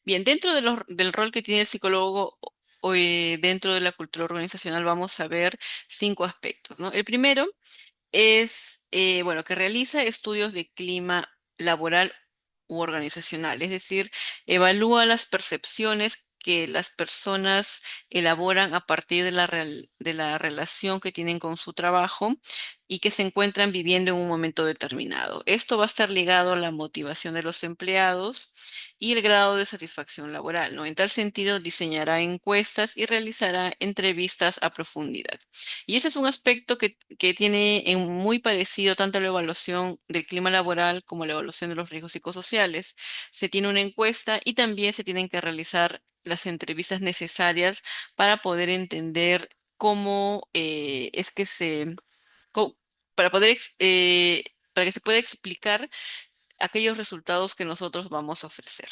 Bien, dentro del rol que tiene el psicólogo dentro de la cultura organizacional vamos a ver 5 aspectos, ¿no? El primero es, bueno, que realiza estudios de clima laboral u organizacional, es decir, evalúa las percepciones que las personas elaboran a partir de de la relación que tienen con su trabajo y que se encuentran viviendo en un momento determinado. Esto va a estar ligado a la motivación de los empleados y el grado de satisfacción laboral, ¿no? En tal sentido, diseñará encuestas y realizará entrevistas a profundidad. Y ese es un aspecto que tiene en muy parecido tanto la evaluación del clima laboral como la evaluación de los riesgos psicosociales. Se tiene una encuesta y también se tienen que realizar las entrevistas necesarias para poder entender cómo es que co- para poder, para que se pueda explicar aquellos resultados que nosotros vamos a ofrecer.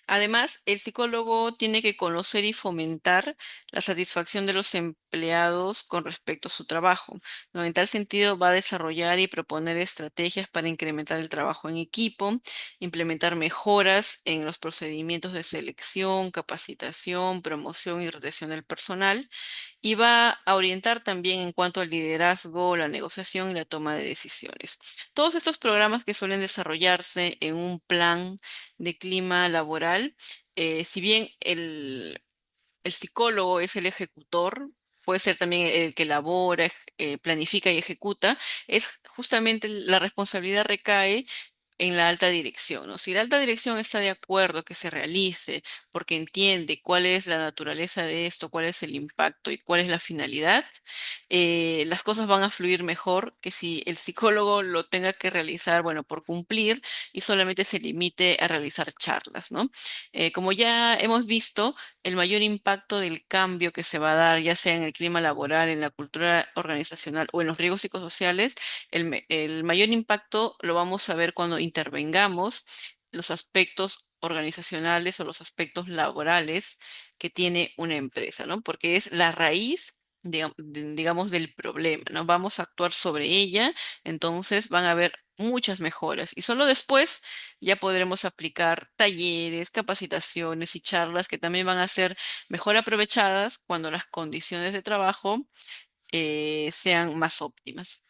Además, el psicólogo tiene que conocer y fomentar la satisfacción de los empleados con respecto a su trabajo, ¿no? En tal sentido, va a desarrollar y proponer estrategias para incrementar el trabajo en equipo, implementar mejoras en los procedimientos de selección, capacitación, promoción y retención del personal y va a orientar también en cuanto al liderazgo, la negociación y la toma de decisiones. Todos estos programas que suelen desarrollarse en un plan de clima laboral, si bien el psicólogo es el ejecutor, puede ser también el que elabora, planifica y ejecuta, es justamente la responsabilidad recae en la alta dirección, ¿no? Si la alta dirección está de acuerdo que se realice porque entiende cuál es la naturaleza de esto, cuál es el impacto y cuál es la finalidad, las cosas van a fluir mejor que si el psicólogo lo tenga que realizar, bueno, por cumplir y solamente se limite a realizar charlas, ¿no? Como ya hemos visto, el mayor impacto del cambio que se va a dar, ya sea en el clima laboral, en la cultura organizacional o en los riesgos psicosociales, el mayor impacto lo vamos a ver cuando intervengamos los aspectos organizacionales o los aspectos laborales que tiene una empresa, ¿no? Porque es la raíz, digamos, del problema, ¿no? Vamos a actuar sobre ella, entonces van a haber muchas mejoras y solo después ya podremos aplicar talleres, capacitaciones y charlas que también van a ser mejor aprovechadas cuando las condiciones de trabajo sean más óptimas.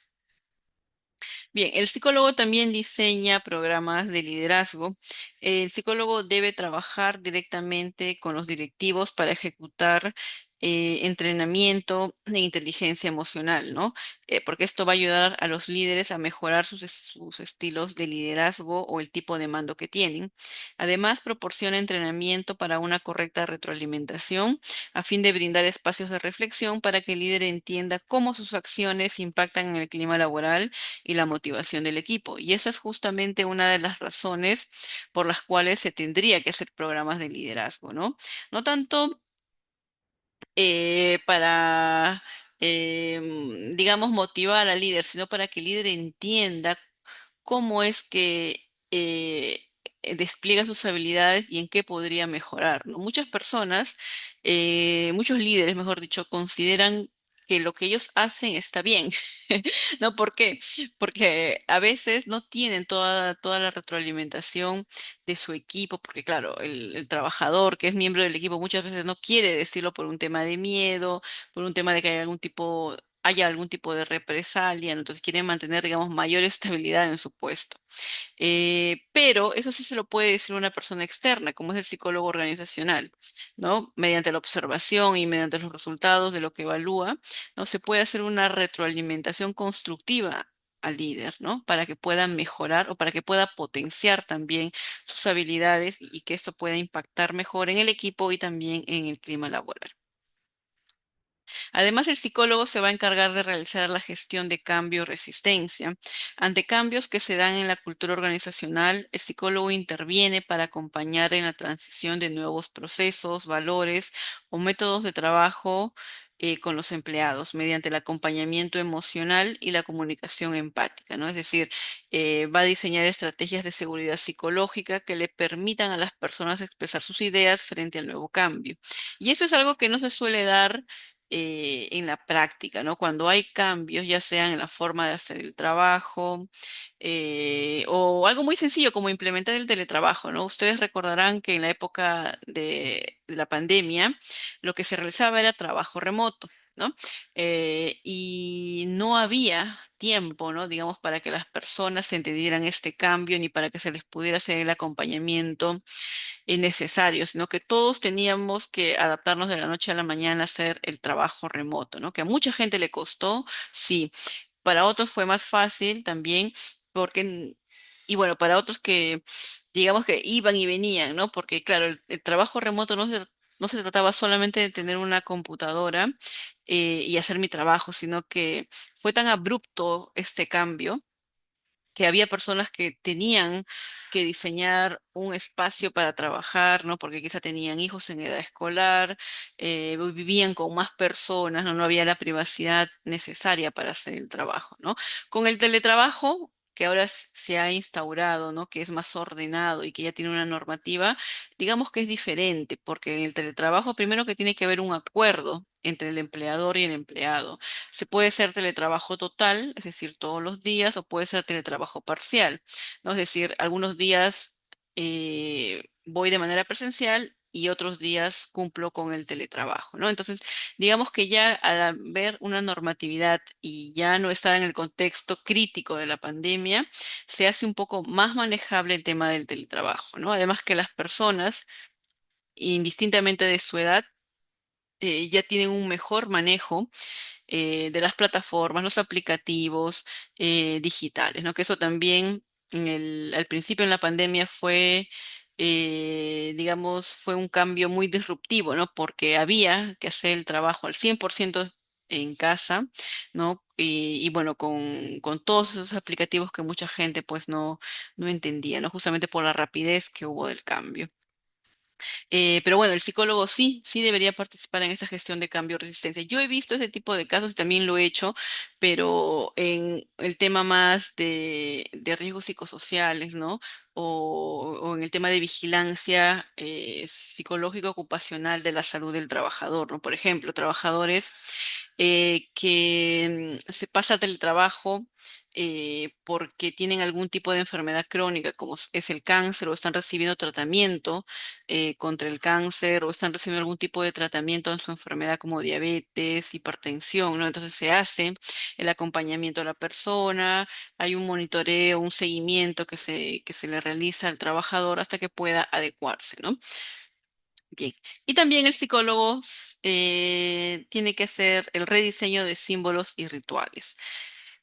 Bien, el psicólogo también diseña programas de liderazgo. El psicólogo debe trabajar directamente con los directivos para ejecutar entrenamiento de inteligencia emocional, ¿no? Porque esto va a ayudar a los líderes a mejorar sus estilos de liderazgo o el tipo de mando que tienen. Además, proporciona entrenamiento para una correcta retroalimentación a fin de brindar espacios de reflexión para que el líder entienda cómo sus acciones impactan en el clima laboral y la motivación del equipo. Y esa es justamente una de las razones por las cuales se tendría que hacer programas de liderazgo, ¿no? No tanto para, digamos, motivar al líder, sino para que el líder entienda cómo es que despliega sus habilidades y en qué podría mejorar, ¿no? Muchas personas, muchos líderes, mejor dicho, consideran que lo que ellos hacen está bien. ¿No? ¿Por qué? Porque a veces no tienen toda la retroalimentación de su equipo, porque claro, el trabajador que es miembro del equipo muchas veces no quiere decirlo por un tema de miedo, por un tema de que haya algún tipo de represalia, ¿no? Entonces quieren mantener, digamos, mayor estabilidad en su puesto. Pero eso sí se lo puede decir una persona externa, como es el psicólogo organizacional, ¿no? Mediante la observación y mediante los resultados de lo que evalúa, ¿no? Se puede hacer una retroalimentación constructiva al líder, ¿no? Para que pueda mejorar o para que pueda potenciar también sus habilidades y que esto pueda impactar mejor en el equipo y también en el clima laboral. Además, el psicólogo se va a encargar de realizar la gestión de cambio y resistencia. Ante cambios que se dan en la cultura organizacional, el psicólogo interviene para acompañar en la transición de nuevos procesos, valores o métodos de trabajo con los empleados mediante el acompañamiento emocional y la comunicación empática, ¿no? Es decir, va a diseñar estrategias de seguridad psicológica que le permitan a las personas expresar sus ideas frente al nuevo cambio. Y eso es algo que no se suele dar en la práctica, ¿no? Cuando hay cambios, ya sean en la forma de hacer el trabajo o algo muy sencillo como implementar el teletrabajo, ¿no? Ustedes recordarán que en la época de la pandemia lo que se realizaba era trabajo remoto, ¿no? Y no había tiempo, ¿no? Digamos, para que las personas entendieran este cambio ni para que se les pudiera hacer el acompañamiento necesario, sino que todos teníamos que adaptarnos de la noche a la mañana a hacer el trabajo remoto, ¿no? Que a mucha gente le costó, sí, para otros fue más fácil también, porque, y bueno, para otros que, digamos que iban y venían, ¿no? Porque claro, el trabajo remoto no se trataba solamente de tener una computadora y hacer mi trabajo, sino que fue tan abrupto este cambio que había personas que tenían que diseñar un espacio para trabajar, ¿no? Porque quizá tenían hijos en edad escolar, vivían con más personas, ¿no? No había la privacidad necesaria para hacer el trabajo, ¿no? Con el teletrabajo, que ahora se ha instaurado, ¿no? Que es más ordenado y que ya tiene una normativa, digamos que es diferente, porque en el teletrabajo primero que tiene que haber un acuerdo entre el empleador y el empleado. Se puede ser teletrabajo total, es decir, todos los días, o puede ser teletrabajo parcial, ¿no? Es decir, algunos días voy de manera presencial y otros días cumplo con el teletrabajo, ¿no? Entonces, digamos que ya al haber una normatividad y ya no estar en el contexto crítico de la pandemia, se hace un poco más manejable el tema del teletrabajo, ¿no? Además que las personas, indistintamente de su edad, ya tienen un mejor manejo de las plataformas, los aplicativos digitales, ¿no? Que eso también al principio en la pandemia fue, digamos, fue un cambio muy disruptivo, ¿no? Porque había que hacer el trabajo al 100% en casa, ¿no? Y bueno, con todos esos aplicativos que mucha gente pues no entendía, ¿no? Justamente por la rapidez que hubo del cambio. Pero bueno, el psicólogo sí debería participar en esa gestión de cambio resistencia. Yo he visto ese tipo de casos y también lo he hecho, pero en el tema más de riesgos psicosociales, ¿no? O en el tema de vigilancia psicológica ocupacional de la salud del trabajador, ¿no? Por ejemplo, trabajadores que se pasa teletrabajo porque tienen algún tipo de enfermedad crónica, como es el cáncer, o están recibiendo tratamiento contra el cáncer o están recibiendo algún tipo de tratamiento en su enfermedad como diabetes, hipertensión, ¿no? Entonces se hace el acompañamiento a la persona, hay un monitoreo, un seguimiento que se le realiza al trabajador hasta que pueda adecuarse, ¿no? Bien. Y también el psicólogo tiene que hacer el rediseño de símbolos y rituales.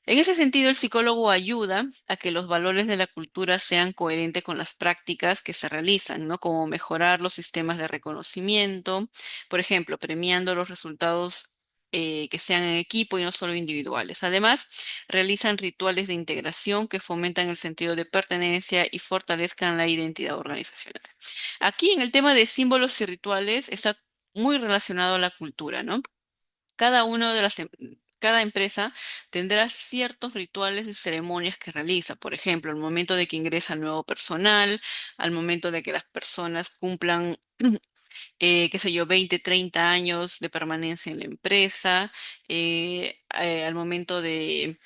En ese sentido, el psicólogo ayuda a que los valores de la cultura sean coherentes con las prácticas que se realizan, ¿no? Como mejorar los sistemas de reconocimiento, por ejemplo, premiando los resultados que sean en equipo y no solo individuales. Además, realizan rituales de integración que fomentan el sentido de pertenencia y fortalezcan la identidad organizacional. Aquí en el tema de símbolos y rituales está muy relacionado a la cultura, ¿no? Cada uno de cada empresa tendrá ciertos rituales y ceremonias que realiza. Por ejemplo, al momento de que ingresa nuevo personal, al momento de que las personas cumplan qué sé yo, 20, 30 años de permanencia en la empresa, al momento de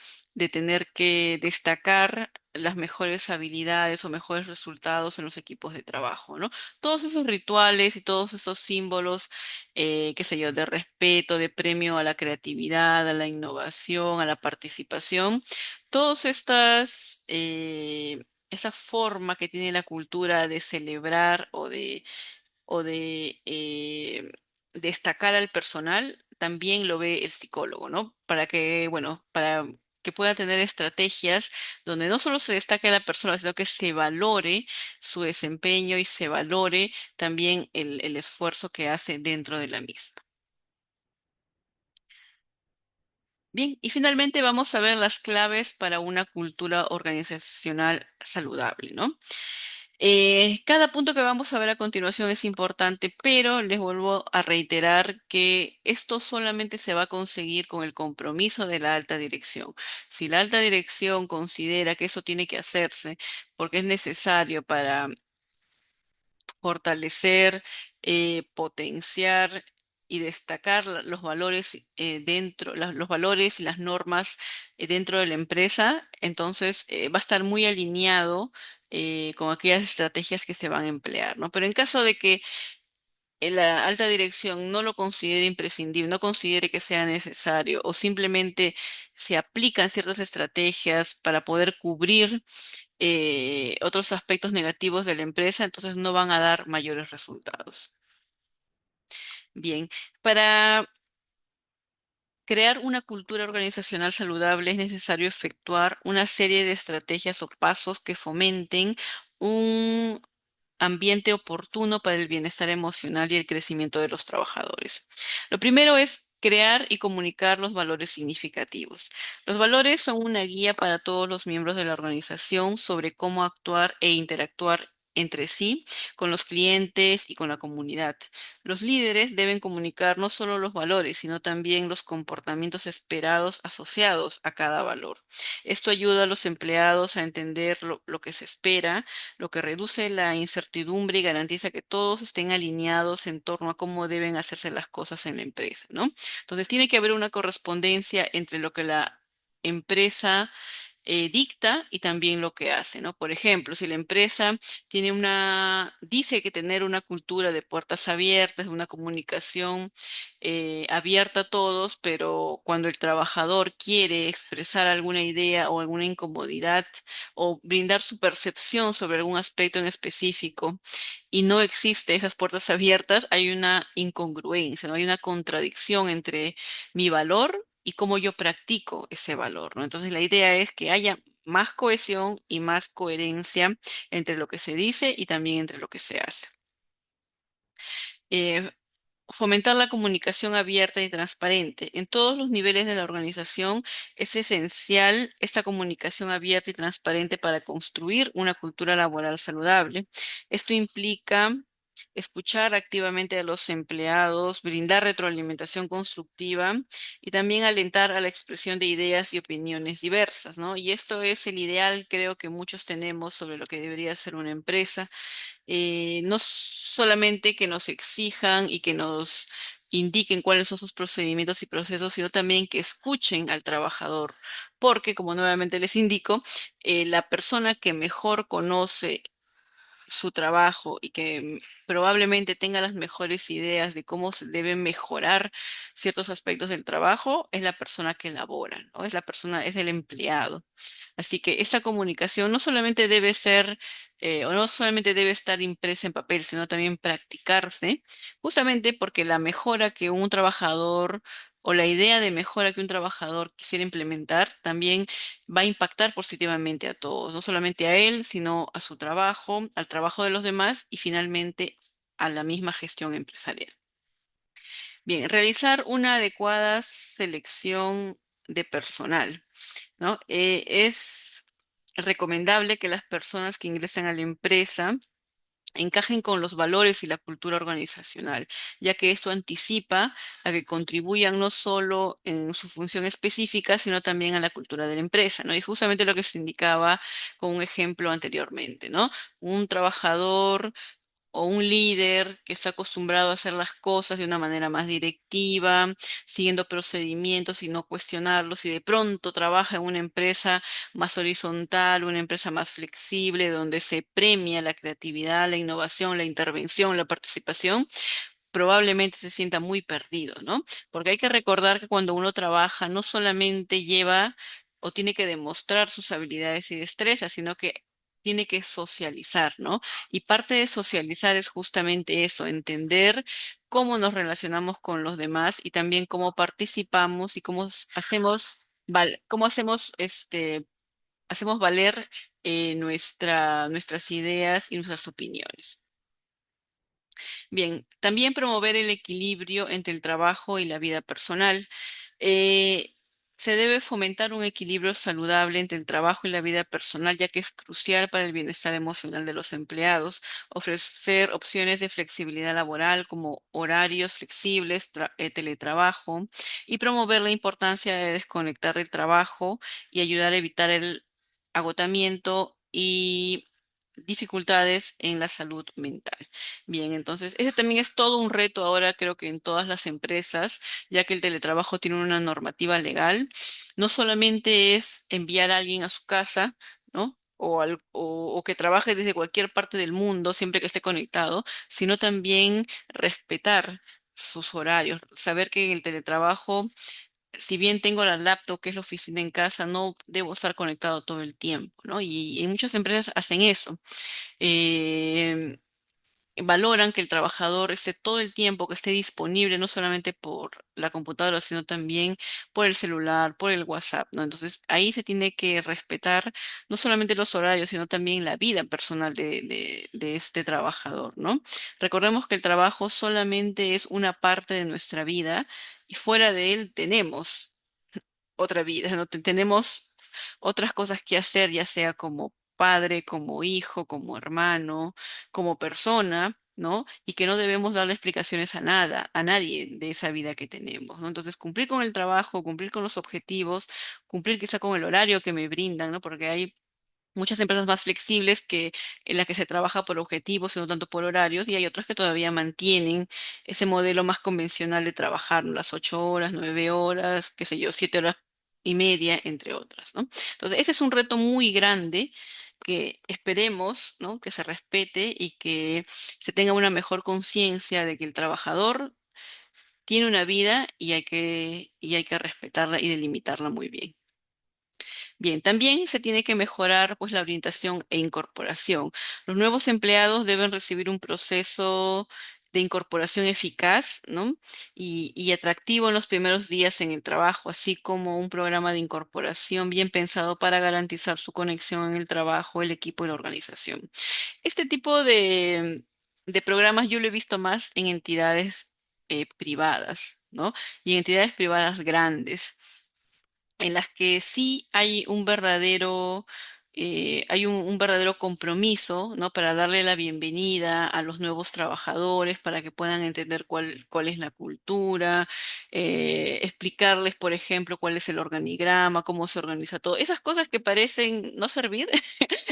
tener que destacar las mejores habilidades o mejores resultados en los equipos de trabajo, ¿no? Todos esos rituales y todos esos símbolos, qué sé yo, de respeto, de premio a la creatividad, a la innovación, a la participación, todas estas, esa forma que tiene la cultura de celebrar o de destacar al personal, también lo ve el psicólogo, ¿no? Para que, bueno, para que pueda tener estrategias donde no solo se destaque a la persona, sino que se valore su desempeño y se valore también el esfuerzo que hace dentro de la misma. Bien, y finalmente vamos a ver las claves para una cultura organizacional saludable, ¿no? Cada punto que vamos a ver a continuación es importante, pero les vuelvo a reiterar que esto solamente se va a conseguir con el compromiso de la alta dirección. Si la alta dirección considera que eso tiene que hacerse porque es necesario para fortalecer, potenciar y destacar los valores los valores y las normas dentro de la empresa, entonces va a estar muy alineado con aquellas estrategias que se van a emplear, ¿no? Pero en caso de que la alta dirección no lo considere imprescindible, no considere que sea necesario o simplemente se aplican ciertas estrategias para poder cubrir otros aspectos negativos de la empresa, entonces no van a dar mayores resultados. Bien, para crear una cultura organizacional saludable es necesario efectuar una serie de estrategias o pasos que fomenten un ambiente oportuno para el bienestar emocional y el crecimiento de los trabajadores. Lo primero es crear y comunicar los valores significativos. Los valores son una guía para todos los miembros de la organización sobre cómo actuar e interactuar entre sí, con los clientes y con la comunidad. Los líderes deben comunicar no solo los valores, sino también los comportamientos esperados asociados a cada valor. Esto ayuda a los empleados a entender lo que se espera, lo que reduce la incertidumbre y garantiza que todos estén alineados en torno a cómo deben hacerse las cosas en la empresa, ¿no? Entonces tiene que haber una correspondencia entre lo que la empresa dicta y también lo que hace, ¿no? Por ejemplo, si la empresa dice que tener una cultura de puertas abiertas, una comunicación abierta a todos, pero cuando el trabajador quiere expresar alguna idea o alguna incomodidad o brindar su percepción sobre algún aspecto en específico y no existe esas puertas abiertas, hay una incongruencia, ¿no? Hay una contradicción entre mi valor y cómo yo practico ese valor, ¿no? Entonces la idea es que haya más cohesión y más coherencia entre lo que se dice y también entre lo que se hace. Eh, Fomentar la comunicación abierta y transparente. En todos los niveles de la organización es esencial esta comunicación abierta y transparente para construir una cultura laboral saludable. Esto implica escuchar activamente a los empleados, brindar retroalimentación constructiva y también alentar a la expresión de ideas y opiniones diversas, ¿no? Y esto es el ideal, creo que muchos tenemos sobre lo que debería ser una empresa, no solamente que nos exijan y que nos indiquen cuáles son sus procedimientos y procesos, sino también que escuchen al trabajador, porque, como nuevamente les indico, la persona que mejor conoce su trabajo y que probablemente tenga las mejores ideas de cómo se deben mejorar ciertos aspectos del trabajo es la persona que elabora, ¿no? Es la persona, es el empleado. Así que esta comunicación no solamente debe ser o no solamente debe estar impresa en papel, sino también practicarse, justamente porque la mejora que un trabajador o la idea de mejora que un trabajador quisiera implementar también va a impactar positivamente a todos, no solamente a él, sino a su trabajo, al trabajo de los demás y finalmente a la misma gestión empresarial. Bien, realizar una adecuada selección de personal, ¿no? Es recomendable que las personas que ingresan a la empresa encajen con los valores y la cultura organizacional, ya que eso anticipa a que contribuyan no solo en su función específica, sino también a la cultura de la empresa, ¿no? Y es justamente lo que se indicaba con un ejemplo anteriormente, ¿no? Un trabajador o un líder que está acostumbrado a hacer las cosas de una manera más directiva, siguiendo procedimientos y no cuestionarlos, y de pronto trabaja en una empresa más horizontal, una empresa más flexible, donde se premia la creatividad, la innovación, la intervención, la participación, probablemente se sienta muy perdido, ¿no? Porque hay que recordar que cuando uno trabaja no solamente lleva o tiene que demostrar sus habilidades y destrezas, sino que tiene que socializar, ¿no? Y parte de socializar es justamente eso, entender cómo nos relacionamos con los demás y también cómo participamos y cómo hacemos valer nuestras ideas y nuestras opiniones. Bien, también promover el equilibrio entre el trabajo y la vida personal. Eh, Se debe fomentar un equilibrio saludable entre el trabajo y la vida personal, ya que es crucial para el bienestar emocional de los empleados. Ofrecer opciones de flexibilidad laboral como horarios flexibles, teletrabajo y promover la importancia de desconectar del trabajo y ayudar a evitar el agotamiento y dificultades en la salud mental. Bien, entonces ese también es todo un reto ahora, creo que en todas las empresas, ya que el teletrabajo tiene una normativa legal. No solamente es enviar a alguien a su casa, ¿no? O que trabaje desde cualquier parte del mundo, siempre que esté conectado, sino también respetar sus horarios, saber que en el teletrabajo, si bien tengo la laptop, que es la oficina en casa, no debo estar conectado todo el tiempo, ¿no? Y muchas empresas hacen eso. Em, Valoran que el trabajador esté todo el tiempo, que esté disponible, no solamente por la computadora, sino también por el celular, por el WhatsApp, ¿no? Entonces ahí se tiene que respetar no solamente los horarios, sino también la vida personal de este trabajador, ¿no? Recordemos que el trabajo solamente es una parte de nuestra vida y fuera de él tenemos otra vida, ¿no? Tenemos otras cosas que hacer, ya sea como padre, como hijo, como hermano, como persona, ¿no? Y que no debemos darle explicaciones a nada, a nadie de esa vida que tenemos, ¿no? Entonces, cumplir con el trabajo, cumplir con los objetivos, cumplir quizá con el horario que me brindan, ¿no? Porque hay muchas empresas más flexibles que en las que se trabaja por objetivos y no tanto por horarios, y hay otras que todavía mantienen ese modelo más convencional de trabajar, ¿no? Las 8 horas, 9 horas, qué sé yo, 7 horas y media, entre otras, ¿no? Entonces, ese es un reto muy grande que esperemos, ¿no? Que se respete y que se tenga una mejor conciencia de que el trabajador tiene una vida y hay que respetarla y delimitarla muy bien. Bien, también se tiene que mejorar pues la orientación e incorporación. Los nuevos empleados deben recibir un proceso de incorporación eficaz, ¿no? Y atractivo en los primeros días en el trabajo, así como un programa de incorporación bien pensado para garantizar su conexión en el trabajo, el equipo y la organización. Este tipo de programas yo lo he visto más en entidades privadas, ¿no? Y en entidades privadas grandes en las que sí hay un verdadero compromiso, ¿no? Para darle la bienvenida a los nuevos trabajadores, para que puedan entender cuál es la cultura, explicarles, por ejemplo, cuál es el organigrama, cómo se organiza todo. Esas cosas que parecen no servir,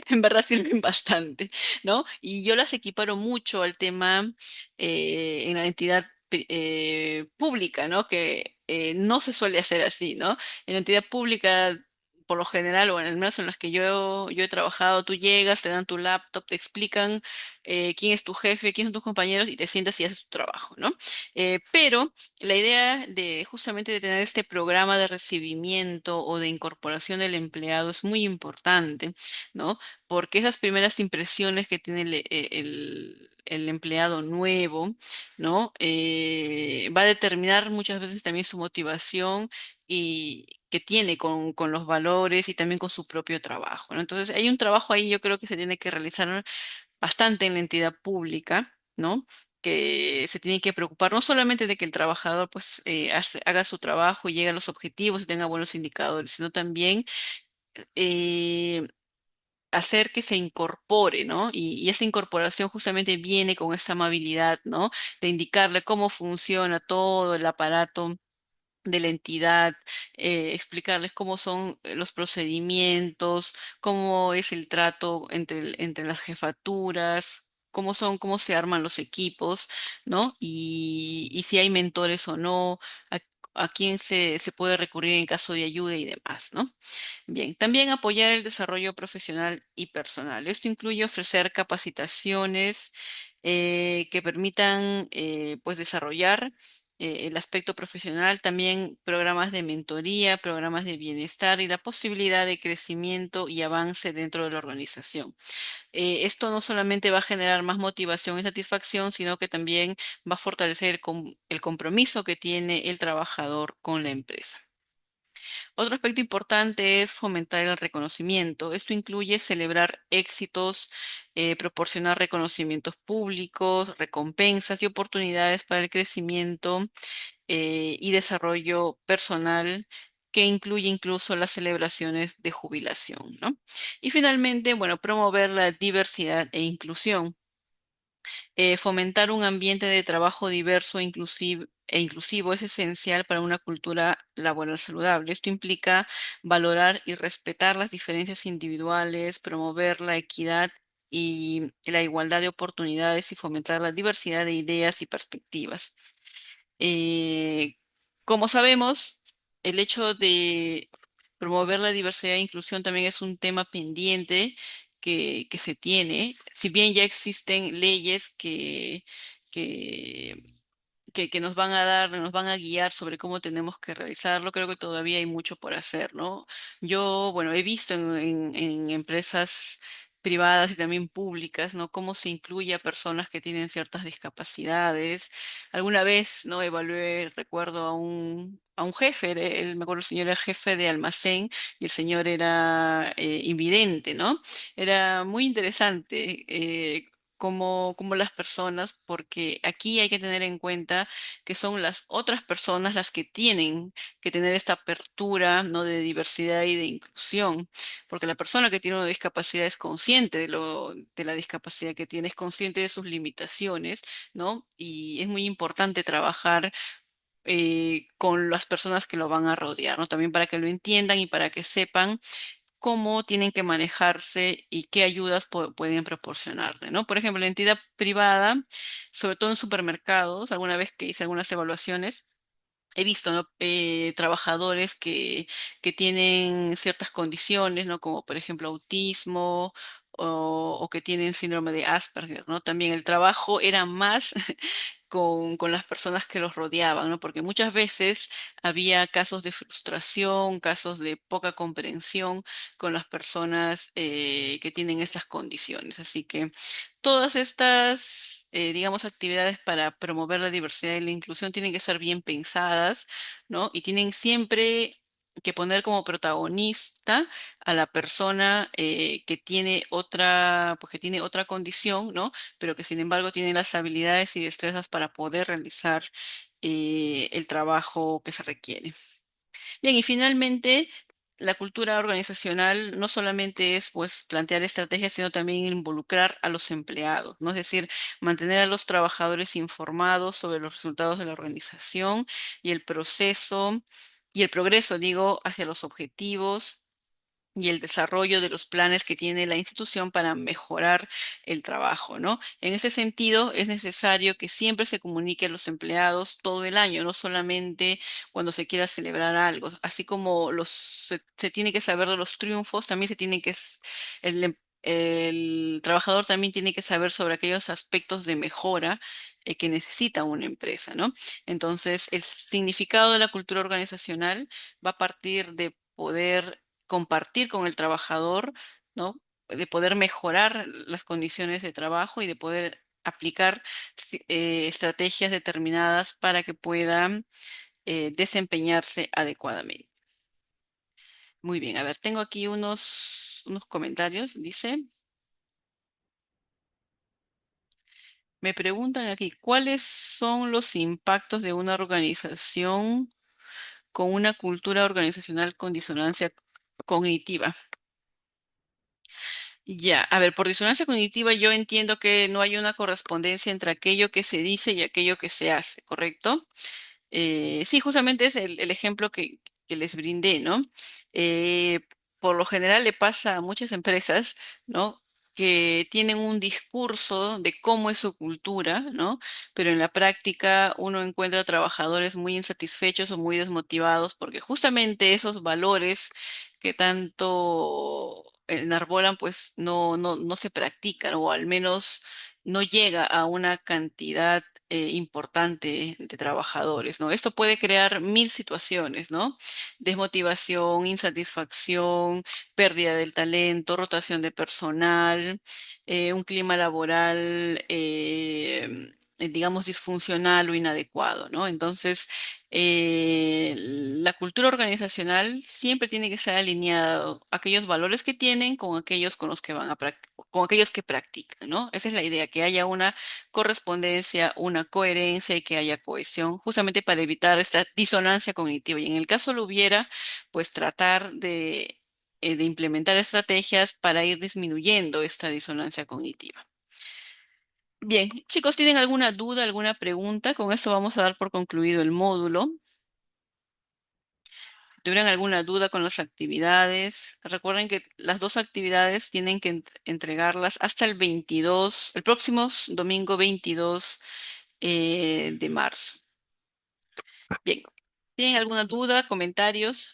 en verdad sirven bastante, ¿no? Y yo las equiparo mucho al tema en la entidad pública, ¿no? Que no se suele hacer así, ¿no? En la entidad pública, por lo general, o en el menos en las que yo he trabajado, tú llegas, te dan tu laptop, te explican quién es tu jefe, quién son tus compañeros y te sientas y haces tu trabajo, ¿no? Pero la idea de justamente de tener este programa de recibimiento o de incorporación del empleado es muy importante, ¿no? Porque esas primeras impresiones que tiene el empleado nuevo, ¿no? Va a determinar muchas veces también su motivación y que tiene con los valores y también con su propio trabajo, ¿no? Entonces, hay un trabajo ahí, yo creo que se tiene que realizar bastante en la entidad pública, ¿no? Que se tiene que preocupar no solamente de que el trabajador pues haga su trabajo y llegue a los objetivos y tenga buenos indicadores, sino también eh, hacer que se incorpore, ¿no? Y esa incorporación justamente viene con esa amabilidad, ¿no? De indicarle cómo funciona todo el aparato de la entidad, explicarles cómo son los procedimientos, cómo es el trato entre las jefaturas, cómo se arman los equipos, ¿no? Y si hay mentores o no, a, a quién se puede recurrir en caso de ayuda y demás, ¿no? Bien, también apoyar el desarrollo profesional y personal. Esto incluye ofrecer capacitaciones que permitan pues desarrollar el aspecto profesional, también programas de mentoría, programas de bienestar y la posibilidad de crecimiento y avance dentro de la organización. Esto no solamente va a generar más motivación y satisfacción, sino que también va a fortalecer el compromiso que tiene el trabajador con la empresa. Otro aspecto importante es fomentar el reconocimiento. Esto incluye celebrar éxitos, proporcionar reconocimientos públicos, recompensas y oportunidades para el crecimiento y desarrollo personal que incluye incluso las celebraciones de jubilación, ¿no? Y finalmente, bueno, promover la diversidad e inclusión. Fomentar un ambiente de trabajo diverso e inclusivo es esencial para una cultura laboral saludable. Esto implica valorar y respetar las diferencias individuales, promover la equidad y la igualdad de oportunidades y fomentar la diversidad de ideas y perspectivas. Eh, Como sabemos, el hecho de promover la diversidad e inclusión también es un tema pendiente que se tiene, si bien ya existen leyes que que nos van a dar, nos van a guiar sobre cómo tenemos que realizarlo, creo que todavía hay mucho por hacer, ¿no? Yo, bueno, he visto en empresas privadas y también públicas, ¿no? Cómo se incluye a personas que tienen ciertas discapacidades. Alguna vez, ¿no? Evalué, recuerdo a un jefe, me acuerdo el señor era jefe de almacén y el señor era invidente, ¿no? Era muy interesante. Como las personas, porque aquí hay que tener en cuenta que son las otras personas las que tienen que tener esta apertura, ¿no? De diversidad y de inclusión, porque la persona que tiene una discapacidad es consciente de la discapacidad que tiene, es consciente de sus limitaciones, ¿no? Y es muy importante trabajar con las personas que lo van a rodear, ¿no? También para que lo entiendan y para que sepan cómo tienen que manejarse y qué ayudas pueden proporcionarle, ¿no? Por ejemplo, la entidad privada, sobre todo en supermercados, alguna vez que hice algunas evaluaciones, he visto, ¿no? Trabajadores que tienen ciertas condiciones, ¿no? Como por ejemplo autismo o que tienen síndrome de Asperger, ¿no? También el trabajo era más con las personas que los rodeaban, ¿no? Porque muchas veces había casos de frustración, casos de poca comprensión con las personas que tienen estas condiciones. Así que todas estas, digamos, actividades para promover la diversidad y la inclusión tienen que ser bien pensadas, ¿no? Y tienen siempre que poner como protagonista a la persona que tiene otra, pues que tiene otra condición, ¿no? Pero que sin embargo tiene las habilidades y destrezas para poder realizar el trabajo que se requiere. Bien, y finalmente, la cultura organizacional no solamente es pues plantear estrategias, sino también involucrar a los empleados, ¿no? Es decir, mantener a los trabajadores informados sobre los resultados de la organización y el proceso y el progreso, digo, hacia los objetivos y el desarrollo de los planes que tiene la institución para mejorar el trabajo, ¿no? En ese sentido, es necesario que siempre se comunique a los empleados todo el año, no solamente cuando se quiera celebrar algo. Así como se tiene que saber de los triunfos, también se tiene el trabajador también tiene que saber sobre aquellos aspectos de mejora que necesita una empresa, ¿no? Entonces, el significado de la cultura organizacional va a partir de poder compartir con el trabajador, ¿no? De poder mejorar las condiciones de trabajo y de poder aplicar estrategias determinadas para que puedan desempeñarse adecuadamente. Muy bien, a ver, tengo aquí unos comentarios. Dice, me preguntan aquí, ¿cuáles son los impactos de una organización con una cultura organizacional con disonancia cognitiva? Ya, a ver, por disonancia cognitiva yo entiendo que no hay una correspondencia entre aquello que se dice y aquello que se hace, ¿correcto? Sí, justamente es el ejemplo que les brindé, ¿no? Eh, por lo general le pasa a muchas empresas, ¿no? Que tienen un discurso de cómo es su cultura, ¿no? Pero en la práctica uno encuentra trabajadores muy insatisfechos o muy desmotivados porque justamente esos valores que tanto enarbolan, pues no se practican o al menos no llega a una cantidad importante de trabajadores, ¿no? Esto puede crear mil situaciones, ¿no? Desmotivación, insatisfacción, pérdida del talento, rotación de personal, un clima laboral digamos, disfuncional o inadecuado, ¿no? Entonces, la cultura organizacional siempre tiene que estar alineado aquellos valores que tienen con aquellos con los que van a con aquellos que practican, ¿no? Esa es la idea, que haya una correspondencia, una coherencia y que haya cohesión, justamente para evitar esta disonancia cognitiva. Y en el caso lo hubiera, pues tratar de implementar estrategias para ir disminuyendo esta disonancia cognitiva. Bien, chicos, ¿tienen alguna duda, alguna pregunta? Con esto vamos a dar por concluido el módulo. Si tuvieran alguna duda con las actividades, recuerden que las dos actividades tienen que entregarlas hasta el 22, el próximo domingo 22 de marzo. Bien, ¿tienen alguna duda, comentarios?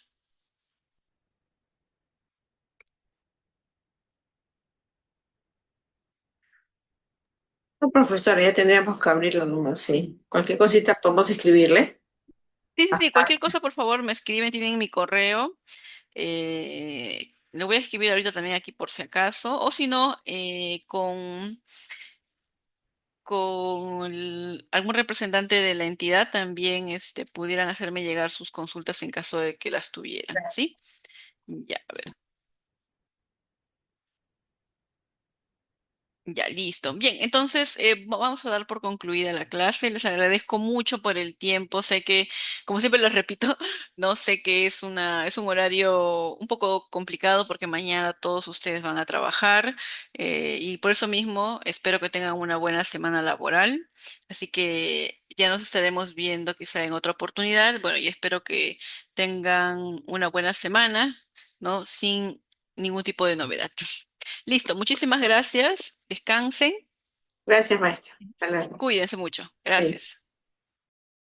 No, profesora, ya tendríamos que abrirlo nomás, sí. Cualquier cosita podemos escribirle.
Sí, sí,
Ah,
sí, cualquier cosa, por favor, me escriben, tienen mi correo. Lo voy a escribir ahorita también aquí por si acaso, o si no, con algún representante de la entidad también pudieran hacerme llegar sus consultas en caso de que las tuvieran, ¿sí? Ya, a ver. Ya, listo. Bien, entonces vamos a dar por concluida la clase. Les agradezco mucho por el tiempo. Sé que, como siempre les repito, no sé que es un horario un poco complicado porque mañana todos ustedes van a trabajar y por eso mismo espero que tengan una buena semana laboral. Así que ya nos estaremos viendo quizá en otra oportunidad. Bueno, y espero que tengan una buena semana, ¿no? Sin ningún tipo de novedad. Listo, muchísimas gracias. Descansen,
gracias, maestra. Hasta luego.
cuídense mucho.
Sí.
Gracias.